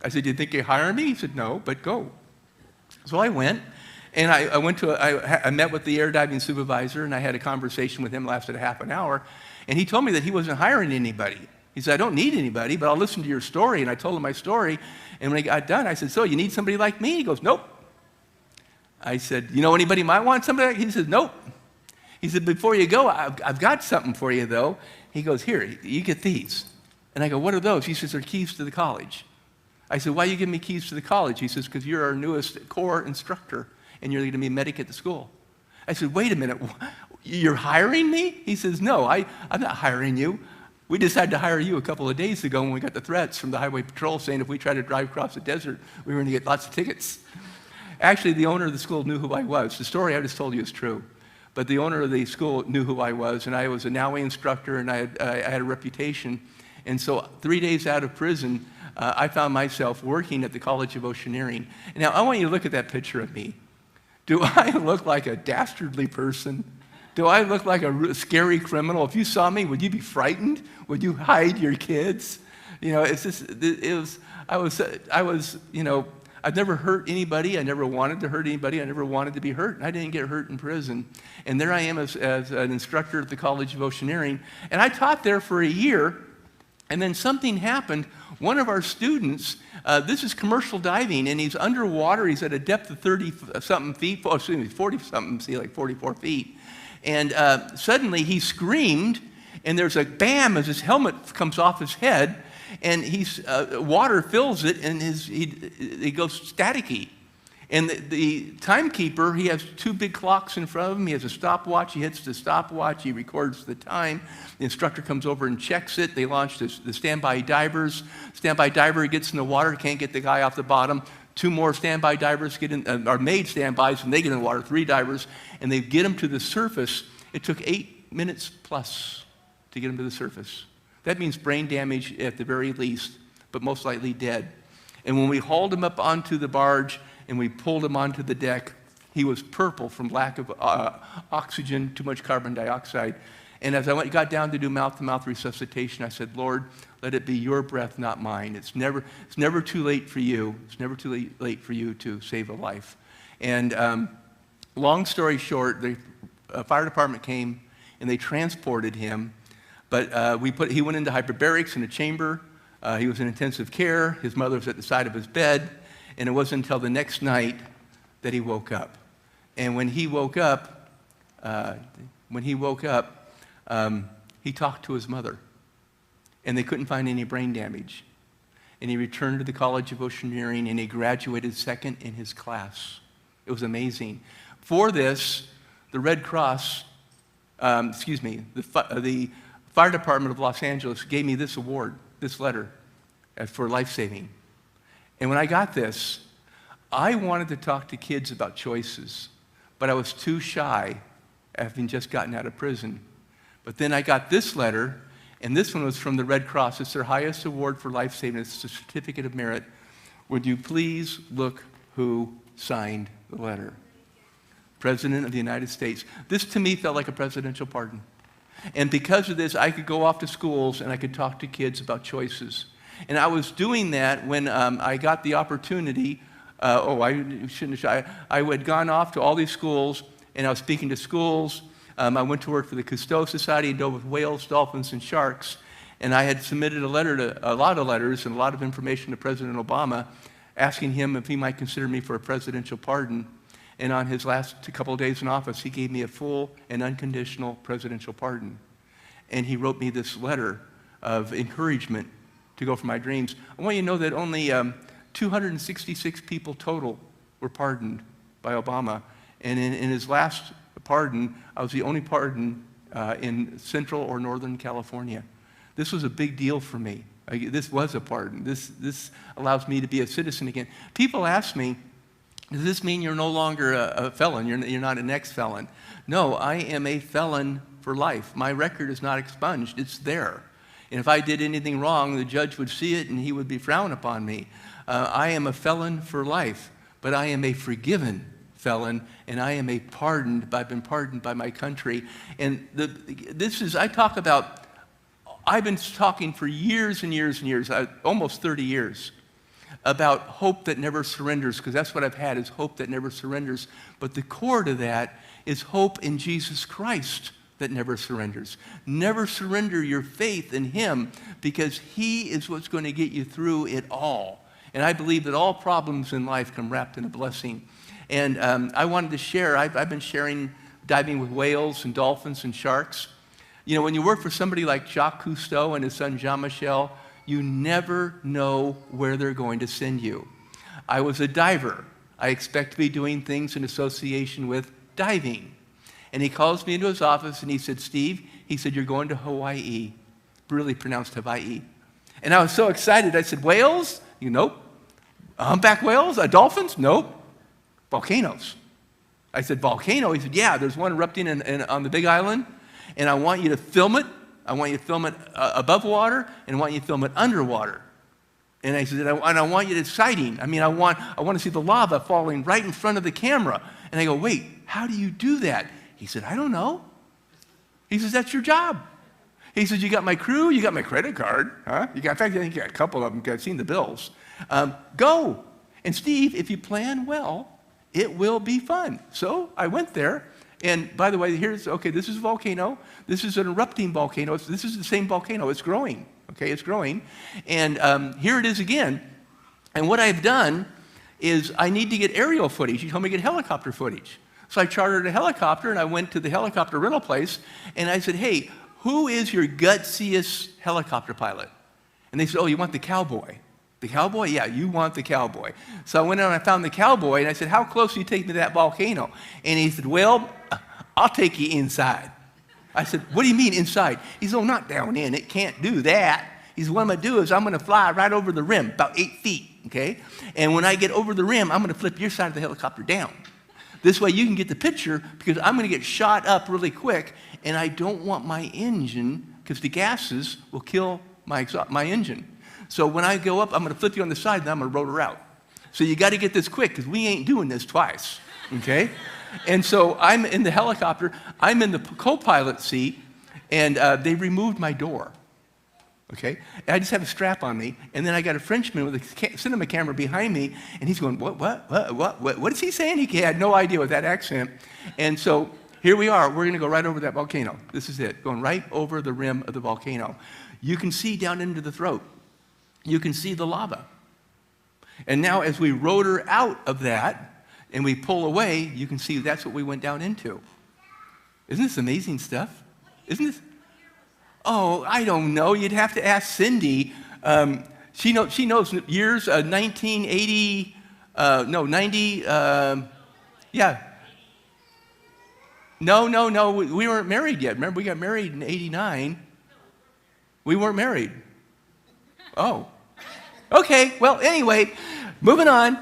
I said, do you think you'd hire me? He said, no, but go. So I went, and I met with the air diving supervisor, and I had a conversation with him, lasted a half an hour, and he told me that he wasn't hiring anybody. He said, I don't need anybody, but I'll listen to your story. And I told him my story, and when I got done, I said, so you need somebody like me? He goes, nope. I said, you know anybody might want somebody like? He said, nope. He said, before you go, I've got something for you, though. He goes, here, you get these. And I go, what are those? He says, they're keys to the college. I said, why you give me keys to the college? He says, because you're our newest core instructor, and you're going to be a medic at the school. I said, wait a minute, you're hiring me? He says, no, I'm not hiring you. We decided to hire you a couple of days ago when we got the threats from the Highway Patrol saying if we tried to drive across the desert, we were going to get lots of tickets. Actually, the owner of the school knew who I was. The story I just told you is true. But the owner of the school knew who I was, and I was a NOWA instructor, and I had a reputation. And so 3 days out of prison, I found myself working at the College of Oceaneering. Now, I want you to look at that picture of me. Do I look like a dastardly person? Do I look like a scary criminal? If you saw me, would you be frightened? Would you hide your kids? I've never hurt anybody. I never wanted to hurt anybody. I never wanted to be hurt. And I didn't get hurt in prison. And there I am as an instructor at the College of Oceaneering. And I taught there for a year. And then something happened. One of our students, this is commercial diving, and he's underwater. He's at a depth of 30-something feet, 40-something, see, like 44 feet. And suddenly he screamed, and there's a bam as his helmet comes off his head, and water fills it, and he goes staticky. And the timekeeper, he has two big clocks in front of him. He has a stopwatch. He hits the stopwatch. He records the time. The instructor comes over and checks it. They launch the standby divers. Standby diver gets in the water, can't get the guy off the bottom. Two more standby divers are made standbys, and they get in the water, 3 divers, and they get him to the surface. It took 8 minutes plus to get him to the surface. That means brain damage at the very least, but most likely dead. And when we hauled him up onto the barge and we pulled him onto the deck, he was purple from lack of oxygen, too much carbon dioxide. And as I got down to do mouth-to-mouth resuscitation, I said, Lord, let it be your breath, not mine. It's never too late for you. It's never too late for you to save a life. And long story short, the fire department came and they transported him. But he went into hyperbarics in a chamber. He was in intensive care. His mother was at the side of his bed. And it wasn't until the next night that he woke up. And when he woke up, he talked to his mother. And they couldn't find any brain damage. And he returned to the College of Oceaneering, and he graduated second in his class. It was amazing. For this, the Red Cross, the Fire Department of Los Angeles gave me this award, this letter, for life-saving. And when I got this, I wanted to talk to kids about choices, but I was too shy, having just gotten out of prison. But then I got this letter, and this one was from the Red Cross. It's their highest award for life-saving. It's a certificate of merit. Would you please look who signed the letter? President of the United States. This, to me, felt like a presidential pardon. And because of this, I could go off to schools, and I could talk to kids about choices. And I was doing that when I got the opportunity. I shouldn't have. I had gone off to all these schools, and I was speaking to schools. I went to work for the Cousteau Society and dealt with whales, dolphins, and sharks. And I had submitted a lot of letters and a lot of information to President Obama, asking him if he might consider me for a presidential pardon. And on his last couple of days in office, he gave me a full and unconditional presidential pardon. And he wrote me this letter of encouragement to go for my dreams. I want you to know that only 266 people total were pardoned by Obama. And in his last pardon, I was the only pardon in Central or Northern California. This was a big deal for me. This was a pardon. This allows me to be a citizen again. People ask me, does this mean you're no longer a felon? You're not an ex-felon? No, I am a felon for life. My record is not expunged. It's there. And if I did anything wrong, the judge would see it and he would be frowned upon me. I am a felon for life, but I am a forgiven felon, and I am I've been pardoned by my country. And I've been talking for years and years and years, almost 30 years, about hope that never surrenders, because that's what I've had, is hope that never surrenders. But the core to that is hope in Jesus Christ that never surrenders. Never surrender your faith in Him, because He is what's going to get you through it all. And I believe that all problems in life come wrapped in a blessing. And I wanted to share, I've been sharing diving with whales and dolphins and sharks. You know, when you work for somebody like Jacques Cousteau and his son Jean-Michel, you never know where they're going to send you. I was a diver. I expect to be doing things in association with diving. And he calls me into his office and he said, Steve, he said, you're going to Hawaii. Really pronounced Hawaii. And I was so excited. I said, whales? Nope. Humpback whales? Dolphins? Nope. Volcanoes. I said, volcano? He said, yeah, there's one erupting on the Big Island, and I want you to film it. I want you to film it above water, and I want you to film it underwater. And I said, and I want you to sighting. I mean, I want to see the lava falling right in front of the camera. And I go, wait, how do you do that? He said, I don't know. He says, that's your job. He says, you got my crew, you got my credit card, huh? In fact, I think you got a couple of them, because I've seen the bills. Go. And Steve, if you plan well, it will be fun. So I went there. And by the way, this is a volcano. This is an erupting volcano. This is the same volcano. It's growing. Okay, it's growing. And here it is again. And what I've done is I need to get aerial footage. You told me to get helicopter footage. So I chartered a helicopter, and I went to the helicopter rental place, and I said, hey, who is your gutsiest helicopter pilot? And they said, oh, you want the cowboy? The cowboy? Yeah, you want the cowboy. So I went out and I found the cowboy, and I said, how close do you take me to that volcano? And he said, well, I'll take you inside. I said, what do you mean inside? He said, oh, not down in. It can't do that. He said, what I'm going to do is I'm going to fly right over the rim, about 8 feet, okay? And when I get over the rim, I'm going to flip your side of the helicopter down. This way you can get the picture, because I'm going to get shot up really quick, and I don't want my engine, because the gases will kill my engine. So when I go up, I'm going to flip you on the side, and I'm going to rotor out. So you got to get this quick, because we ain't doing this twice, okay? And so I'm in the helicopter, I'm in the co-pilot seat, and they removed my door. Okay? I just have a strap on me, and then I got a Frenchman with a cinema camera behind me, and he's going, what is he saying? He had no idea with that accent. And so here we are. We're going to go right over that volcano. This is it, going right over the rim of the volcano. You can see down into the throat. You can see the lava. And now as we rotor out of that, and we pull away, you can see that's what we went down into. Isn't this amazing stuff? Isn't this? Oh, I don't know. You'd have to ask Cindy. She knows years, 1980, 90, yeah. No, we weren't married yet. Remember, we got married in 89. We weren't married. Oh. Okay, well, anyway, moving on.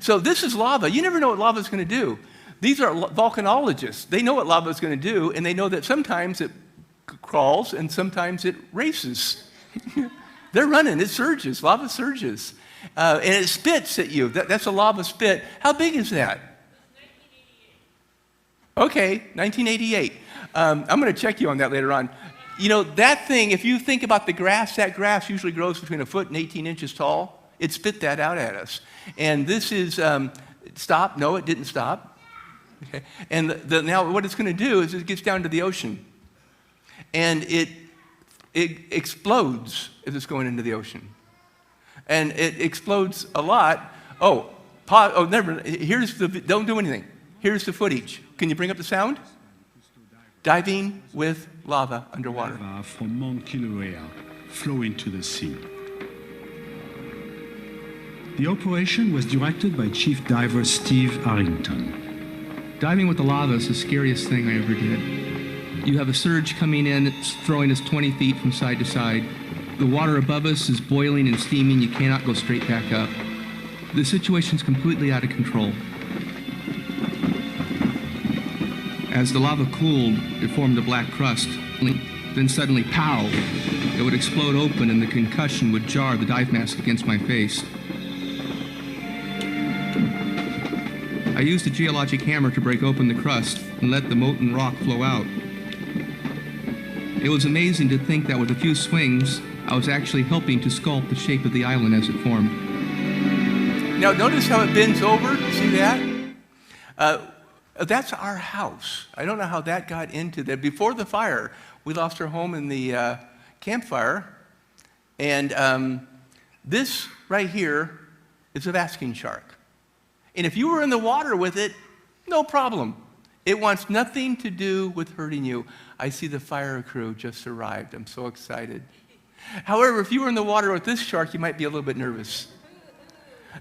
So this is lava. You never know what lava is going to do. These are volcanologists. They know what lava is going to do, and they know that sometimes it crawls and sometimes it races. They're running. It surges. Lava surges. And it spits at you. That's a lava spit. How big is that? 1988. Okay, 1988. I'm going to check you on that later on. You know, that thing, if you think about the grass, that grass usually grows between 1 foot and 18 inches tall. It spit that out at us. And this is, stop. No, it didn't stop. Okay. And now what it's going to do is it gets down to the ocean. And it explodes as it's going into the ocean. And it explodes a lot. Never. Don't do anything. Here's the footage. Can you bring up the sound? Diving with lava underwater. Lava from Mount Kilauea flow into the sea. The operation was directed by Chief Diver Steve Arrington. Diving with the lava is the scariest thing I ever did. You have a surge coming in, it's throwing us 20 feet from side to side. The water above us is boiling and steaming. You cannot go straight back up. The situation's completely out of control. As the lava cooled, it formed a black crust. Then suddenly, pow! It would explode open and the concussion would jar the dive mask against my face. I used a geologic hammer to break open the crust and let the molten rock flow out. It was amazing to think that with a few swings, I was actually helping to sculpt the shape of the island as it formed. Now, notice how it bends over. See that? That's our house. I don't know how that got into there. Before the fire, we lost our home in the campfire. And this right here is a basking shark. And if you were in the water with it, no problem. It wants nothing to do with hurting you. I see the fire crew just arrived. I'm so excited. However, if you were in the water with this shark, you might be a little bit nervous.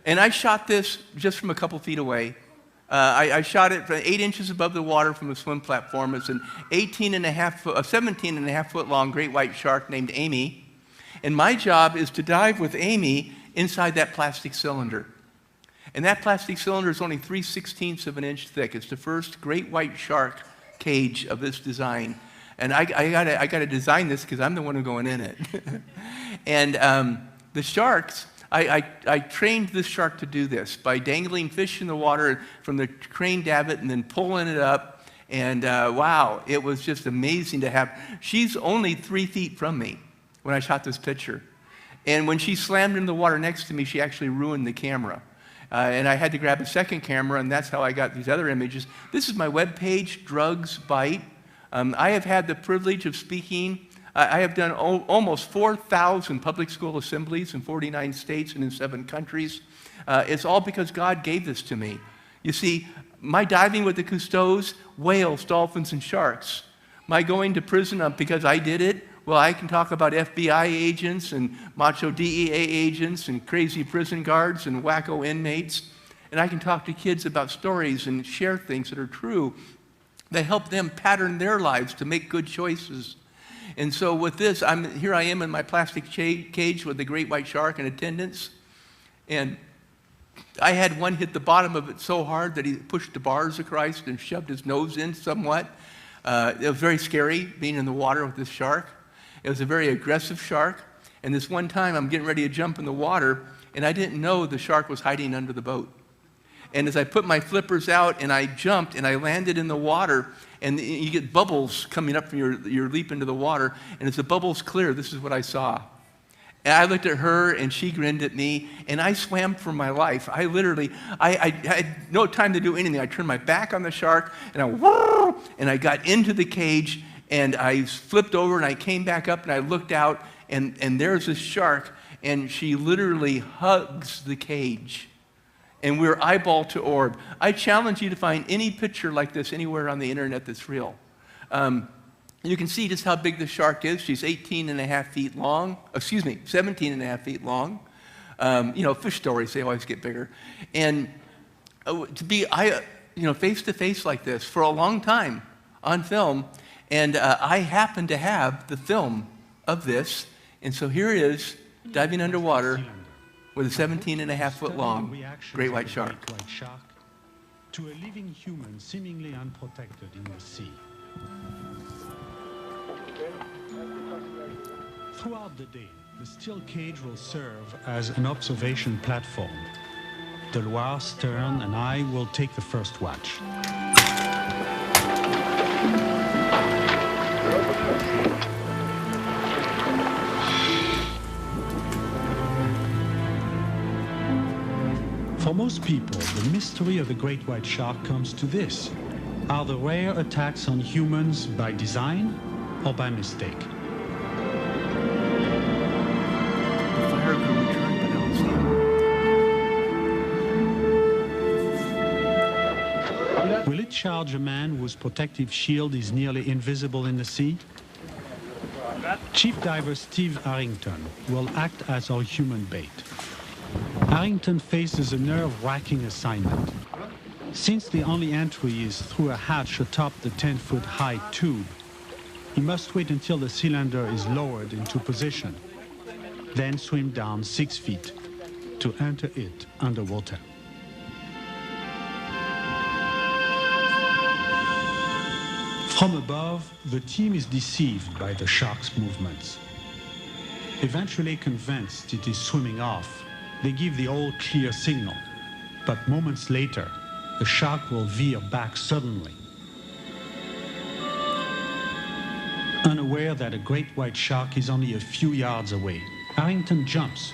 And I shot this just from a couple feet away. I shot it from 8 inches above the water from a swim platform. It's an 17 and a half foot long great white shark named Amy. And my job is to dive with Amy inside that plastic cylinder. And that plastic cylinder is only 3/16 of an inch thick. It's the first great white shark cage of this design. And I gotta design this because I'm the one who's going in it. And the sharks, I trained this shark to do this by dangling fish in the water from the crane davit and then pulling it up. And wow, it was just amazing to have. She's only 3 feet from me when I shot this picture. And when she slammed in the water next to me, she actually ruined the camera. And I had to grab a second camera, and that's how I got these other images. This is my webpage, Drugs Bite. I have had the privilege of speaking I have done almost 4,000 public school assemblies in 49 states and in 7 countries. It's all because God gave this to me. You see, my diving with the Cousteaus, whales, dolphins, and sharks. My going to prison because I did it, well, I can talk about FBI agents and macho DEA agents and crazy prison guards and wacko inmates. And I can talk to kids about stories and share things that are true that help them pattern their lives to make good choices. And so with this, here I am in my plastic cage with the great white shark in attendance. And I had one hit the bottom of it so hard that he pushed the bars of Christ and shoved his nose in somewhat. It was very scary being in the water with this shark. It was a very aggressive shark. And this one time I'm getting ready to jump in the water, and I didn't know the shark was hiding under the boat. And as I put my flippers out and I jumped and I landed in the water, and you get bubbles coming up from your leap into the water, and as the bubbles clear, this is what I saw. And I looked at her, and she grinned at me, and I swam for my life. I had no time to do anything. I turned my back on the shark, and I got into the cage, and I flipped over, and I came back up, and I looked out, and there's this shark, and she literally hugs the cage. And we're eyeball to orb. I challenge you to find any picture like this anywhere on the internet that's real. You can see just how big the shark is. She's 18 and a half feet long. 17 and a half feet long. Fish stories, they always get bigger. And to be face to face like this for a long time on film, and I happen to have the film of this. And so here it is, diving underwater with a 17 and a half foot long great white shark. To a living human seemingly unprotected in the sea. Throughout the day, the steel cage will serve as an observation platform. Deloire, Stern, and I will take the first watch. For most people, the mystery of the great white shark comes to this. Are the rare attacks on humans by design or by mistake? Will it charge a man whose protective shield is nearly invisible in the sea? Chief diver Steve Arrington will act as our human bait. Arrington faces a nerve-wracking assignment. Since the only entry is through a hatch atop the 10-foot-high tube, he must wait until the cylinder is lowered into position, then swim down 6 feet to enter it underwater. From above, the team is deceived by the shark's movements. Eventually convinced it is swimming off, they give the all clear signal, but moments later, the shark will veer back suddenly. Unaware that a great white shark is only a few yards away, Arrington jumps.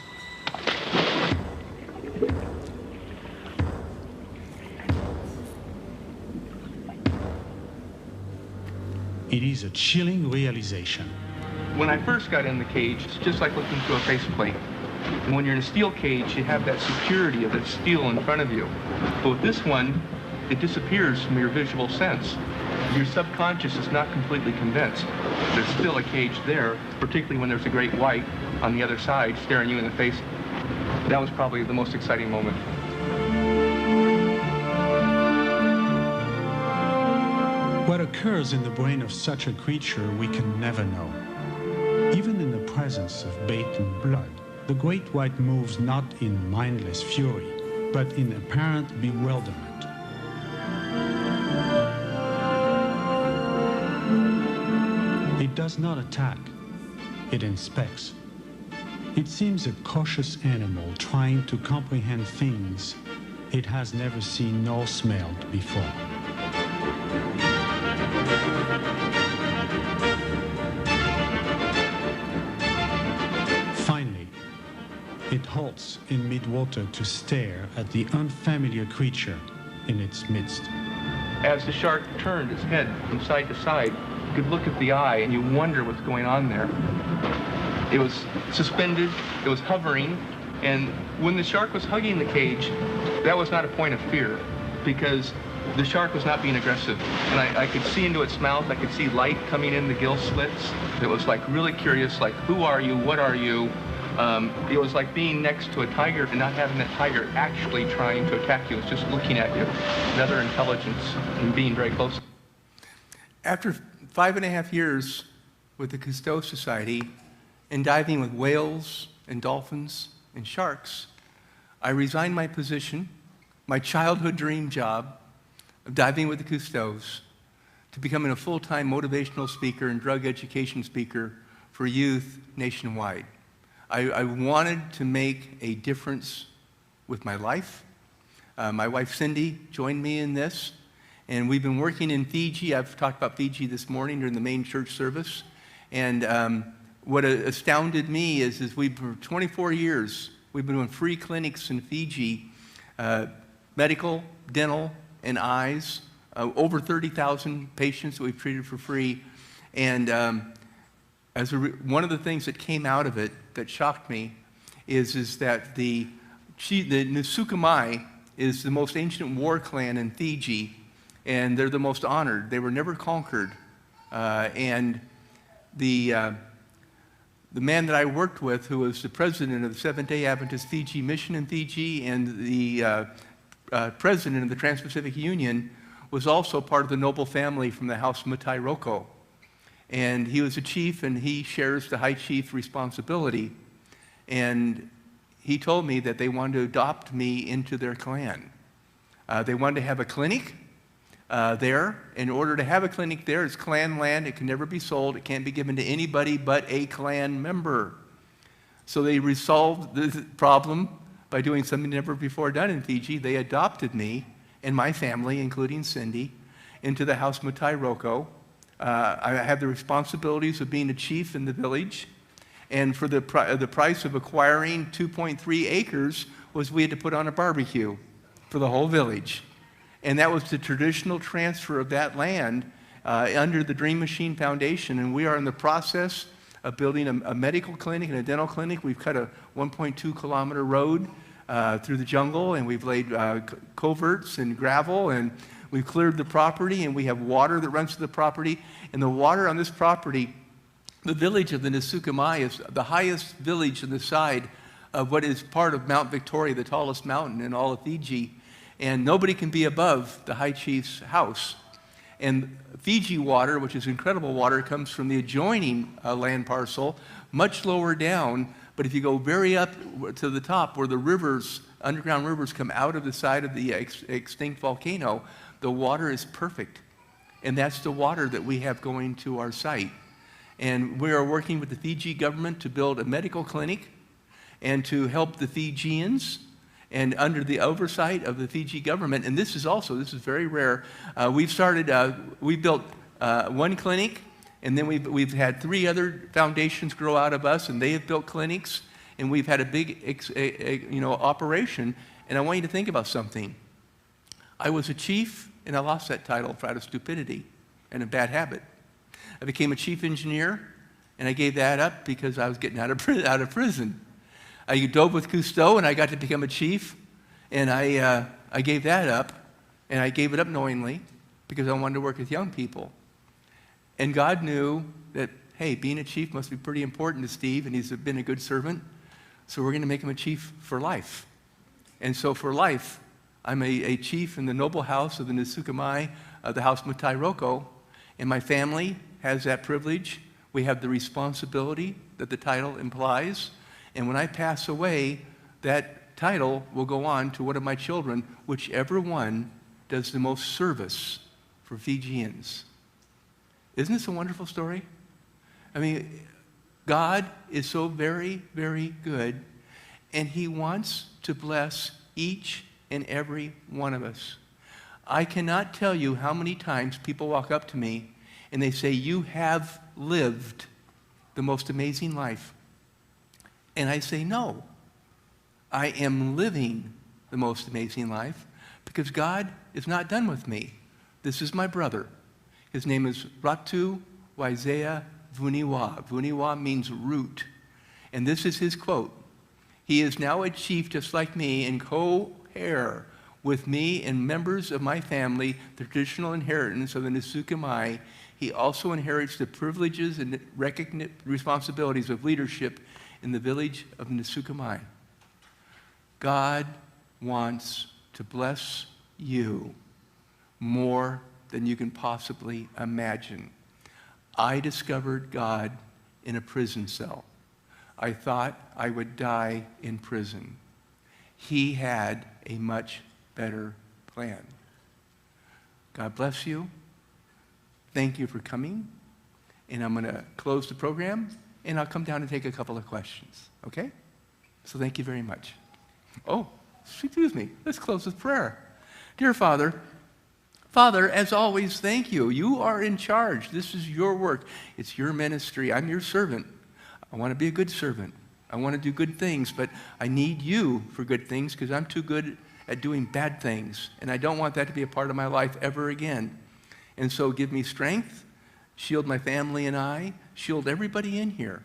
It is a chilling realization. When I first got in the cage, it's just like looking through a faceplate. And when you're in a steel cage, you have that security of that steel in front of you. But with this one, it disappears from your visual sense. Your subconscious is not completely convinced. There's still a cage there, particularly when there's a great white on the other side staring you in the face. That was probably the most exciting moment. What occurs in the brain of such a creature we can never know. Even in the presence of bait and blood, the great white moves not in mindless fury, but in apparent bewilderment. It does not attack, it inspects. It seems a cautious animal trying to comprehend things it has never seen nor smelled before. Finally, it halts in mid-water to stare at the unfamiliar creature in its midst. As the shark turned its head from side to side, could look at the eye and you wonder what's going on there. It was suspended, it was hovering, and when the shark was hugging the cage, that was not a point of fear, because the shark was not being aggressive. And I could see into its mouth, I could see light coming in the gill slits. It was like really curious, like, who are you, what are you? It was like being next to a tiger and not having that tiger actually trying to attack you. It's just looking at you, another intelligence, and being very close. After 5.5 years with the Cousteau Society and diving with whales and dolphins and sharks, I resigned my position, my childhood dream job of diving with the Cousteaus, to becoming a full-time motivational speaker and drug education speaker for youth nationwide. I wanted to make a difference with my life. My wife Cindy joined me in this, and we've been working in Fiji. I've talked about Fiji this morning during the main church service. And what astounded me is for 24 years, we've been doing free clinics in Fiji, medical, dental, and eyes, over 30,000 patients that we've treated for free. And one of the things that came out of it that shocked me is that the Nusukamai is the most ancient war clan in Fiji, and they're the most honored. They were never conquered. And the man that I worked with, who was the president of the Seventh-day Adventist Fiji Mission in Fiji and the president of the Trans-Pacific Union, was also part of the noble family from the House Mutai Roko. And he was a chief, and he shares the high chief's responsibility. And he told me that they wanted to adopt me into their clan. They wanted to have a clinic there. In order to have a clinic there, it's clan land. It can never be sold. It can't be given to anybody but a clan member. So they resolved the problem by doing something never before done in Fiji. They adopted me and my family, including Cindy, into the House Mutai Roko. I have the responsibilities of being a chief in the village, and for the price of acquiring 2.3 acres we had to put on a barbecue for the whole village. And that was the traditional transfer of that land under the Dream Machine Foundation, and we are in the process of building a medical clinic and a dental clinic. We've cut a 1.2-kilometer road through the jungle, and we've laid coverts and gravel, and we've cleared the property, and we have water that runs to the property. And the water on this property, the village of the Nusukamai is the highest village on the side of what is part of Mount Victoria, the tallest mountain in all of Fiji. And nobody can be above the high chief's house. And Fiji water, which is incredible water, comes from the adjoining land parcel, much lower down. But if you go very up to the top where the rivers, underground rivers, come out of the side of the extinct volcano, the water is perfect. And that's the water that we have going to our site. And we are working with the Fiji government to build a medical clinic and to help the Fijians, and under the oversight of the Fiji government. And this is very rare. We built one clinic, and then we've had 3 other foundations grow out of us, and they have built clinics, and we've had a big operation. And I want you to think about something. I was a chief, and I lost that title out of stupidity and a bad habit. I became a chief engineer, and I gave that up because I was getting out of prison. I dove with Cousteau, and I got to become a chief, and I gave that up, and I gave it up knowingly because I wanted to work with young people. And God knew that, hey, being a chief must be pretty important to Steve, and he's been a good servant, so we're going to make him a chief for life. And so for life, I'm a chief in the noble house of the Nusukamai, the House Mutai Roko, and my family has that privilege. We have the responsibility that the title implies. And when I pass away, that title will go on to one of my children, whichever one does the most service for Fijians. Isn't this a wonderful story? I mean, God is so very, very good, and he wants to bless each and every one of us. I cannot tell you how many times people walk up to me and they say, "You have lived the most amazing life." And I say, no, I am living the most amazing life because God is not done with me. This is my brother. His name is Ratu Waisea Vuniwa. Vuniwa means root. And this is his quote. He is now a chief just like me and co-heir with me and members of my family, the traditional inheritance of the Nisukamai. He also inherits the privileges and responsibilities of leadership in the village of Nisukamai. God wants to bless you more than you can possibly imagine. I discovered God in a prison cell. I thought I would die in prison. He had a much better plan. God bless you. Thank you for coming. And I'm going to close the program, and I'll come down and take a couple of questions. Okay? So thank you very much. Oh, excuse me. Let's close with prayer. Dear Father, as always, thank you. You are in charge. This is your work. It's your ministry. I'm your servant. I want to be a good servant. I want to do good things, but I need you for good things because I'm too good at doing bad things, and I don't want that to be a part of my life ever again. And so give me strength, shield my family and I, shield everybody in here.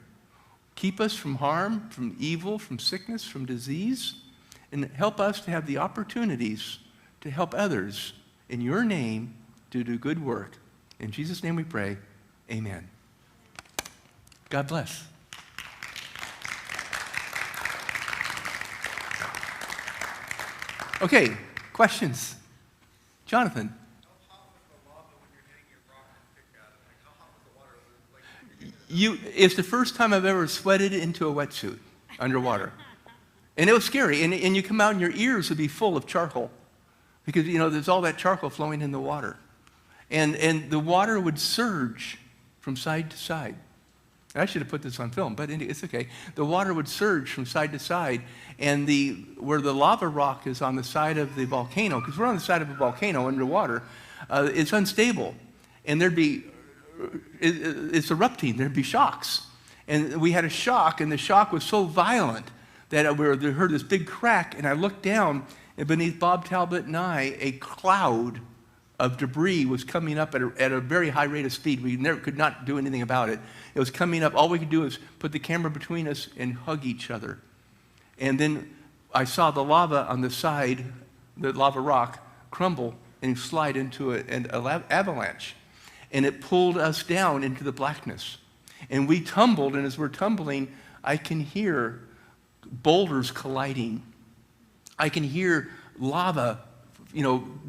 Keep us from harm, from evil, from sickness, from disease, and help us to have the opportunities to help others in your name to do good work. In Jesus' name we pray, amen. God bless. Okay, questions? Jonathan. It's the first time I've ever sweated into a wetsuit underwater. And it was scary. And you come out and your ears would be full of charcoal because, there's all that charcoal flowing in the water. And the water would surge from side to side. I should have put this on film, but it's okay. The water would surge from side to side, and where the lava rock is on the side of the volcano, because we're on the side of a volcano underwater, it's unstable. And it's erupting. There'd be shocks. And we had a shock, and the shock was so violent that we heard this big crack, and I looked down, and beneath Bob Talbot and I, a cloud of debris was coming up at a very high rate of speed. We could not do anything about it. It was coming up. All we could do was put the camera between us and hug each other. And then I saw the lava on the side, the lava rock, crumble and slide into an avalanche. And it pulled us down into the blackness. And we tumbled, and as we're tumbling, I can hear boulders colliding. I can hear lava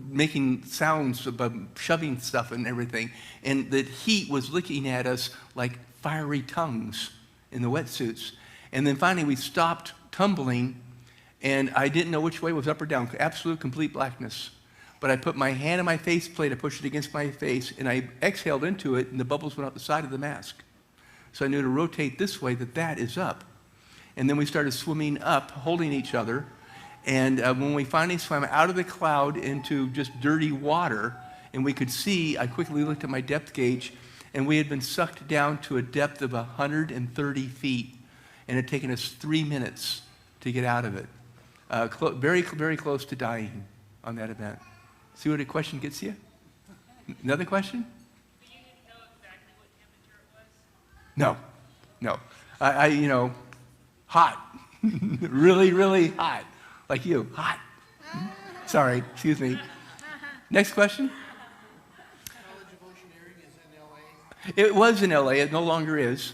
making sounds about shoving stuff and everything. And the heat was licking at us like fiery tongues in the wetsuits. And then finally we stopped tumbling, and I didn't know which way was up or down, absolute complete blackness. But I put my hand on my faceplate, I pushed it against my face, and I exhaled into it, and the bubbles went out the side of the mask. So I knew to rotate this way, that is up. And then we started swimming up, holding each other. And when we finally swam out of the cloud into just dirty water, and we could see, I quickly looked at my depth gauge, and we had been sucked down to a depth of 130 feet, and it had taken us 3 minutes to get out of it. Very, very close to dying on that event. See what a question gets you? Another question? So you didn't know exactly what temperature it was? No. Hot. Really, really hot. Like you, hot. Sorry, excuse me. Next question? College of Oceaneering is in LA. It was in LA, it no longer is.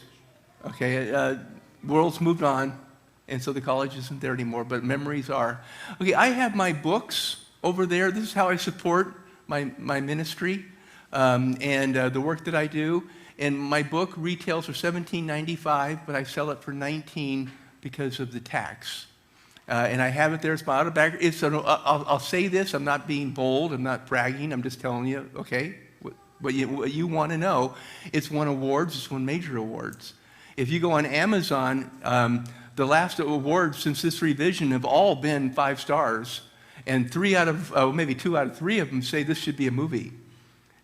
Okay, world's moved on, and so the college isn't there anymore, but memories are. Okay, I have my books over there. This is how I support my ministry and the work that I do. And my book retails for $17.95, but I sell it for $19 because of the tax. And I have it there. It's my autobiography. I'll say this. I'm not being bold. I'm not bragging. I'm just telling you, okay, what you want to know. It's won awards. It's won major awards. If you go on Amazon, the last awards since this revision have all been 5 stars. And maybe 2 out of 3 of them say this should be a movie.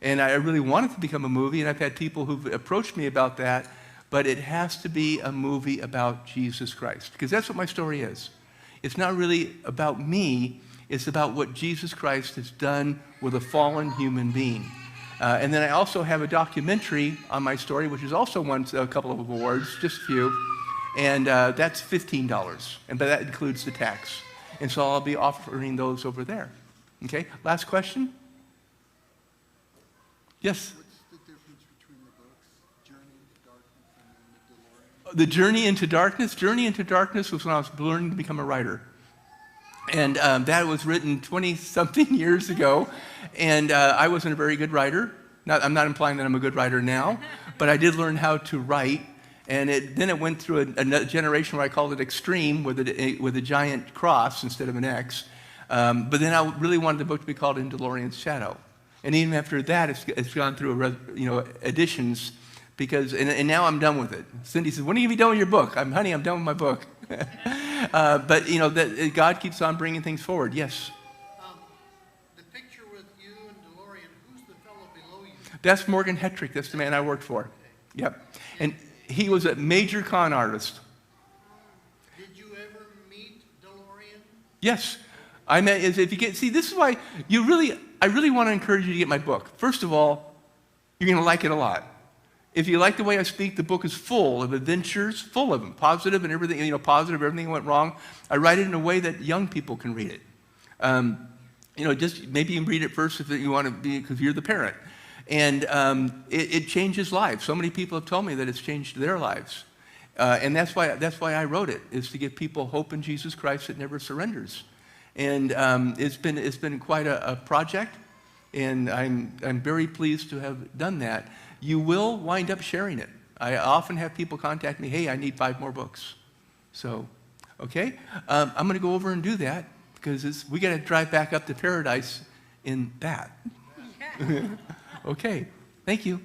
And I really want it to become a movie, and I've had people who've approached me about that, but it has to be a movie about Jesus Christ, because that's what my story is. It's not really about me, it's about what Jesus Christ has done with a fallen human being. And then I also have a documentary on my story, which has also won a couple of awards, just a few, and that's $15, but that includes the tax. And so I'll be offering those over there. Okay, last question? Yes? What's the difference between the books, Journey into Darkness and then The DeLorean? The Journey into Darkness? Journey into Darkness was when I was learning to become a writer. And that was written 20-something years ago, and I wasn't a very good writer. I'm not implying that I'm a good writer now, but I did learn how to write, and then it went through a generation where I called it extreme with a giant cross instead of an X. But then I really wanted the book to be called In DeLorean's Shadow. And even after that, it's gone through editions, because and now I'm done with it. Cindy says, "When are you gonna be done with your book?" Honey, I'm done with my book. But that God keeps on bringing things forward. Yes. The picture with you and DeLorean, who's the fellow below you? That's Morgan Hetrick. That's the man I worked for. Yep. And he was a major con artist. Did you ever meet DeLorean? Yes. I met, if you get, see, this is why I really want to encourage you to get my book. First of all, you're going to like it a lot. If you like the way I speak, the book is full of adventures, full of them, positive and everything, positive, everything went wrong. I write it in a way that young people can read it. Just maybe you can read it first if you want to be, because you're the parent. And it changes lives. So many people have told me that it's changed their lives. And that's why I wrote it, is to give people hope in Jesus Christ that never surrenders. And it's been quite a project, and I'm very pleased to have done that. You will wind up sharing it. I often have people contact me, "Hey, I need 5 more books." So, okay, I'm going to go over and do that, because we got to drive back up to paradise in that. Okay, thank you.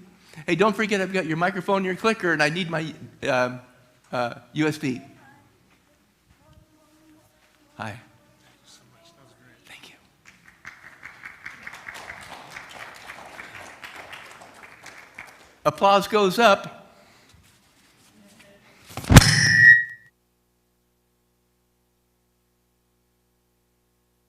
Hey, don't forget I've got your microphone and your clicker, and I need my USB. Hi. Thank you. Applause goes up.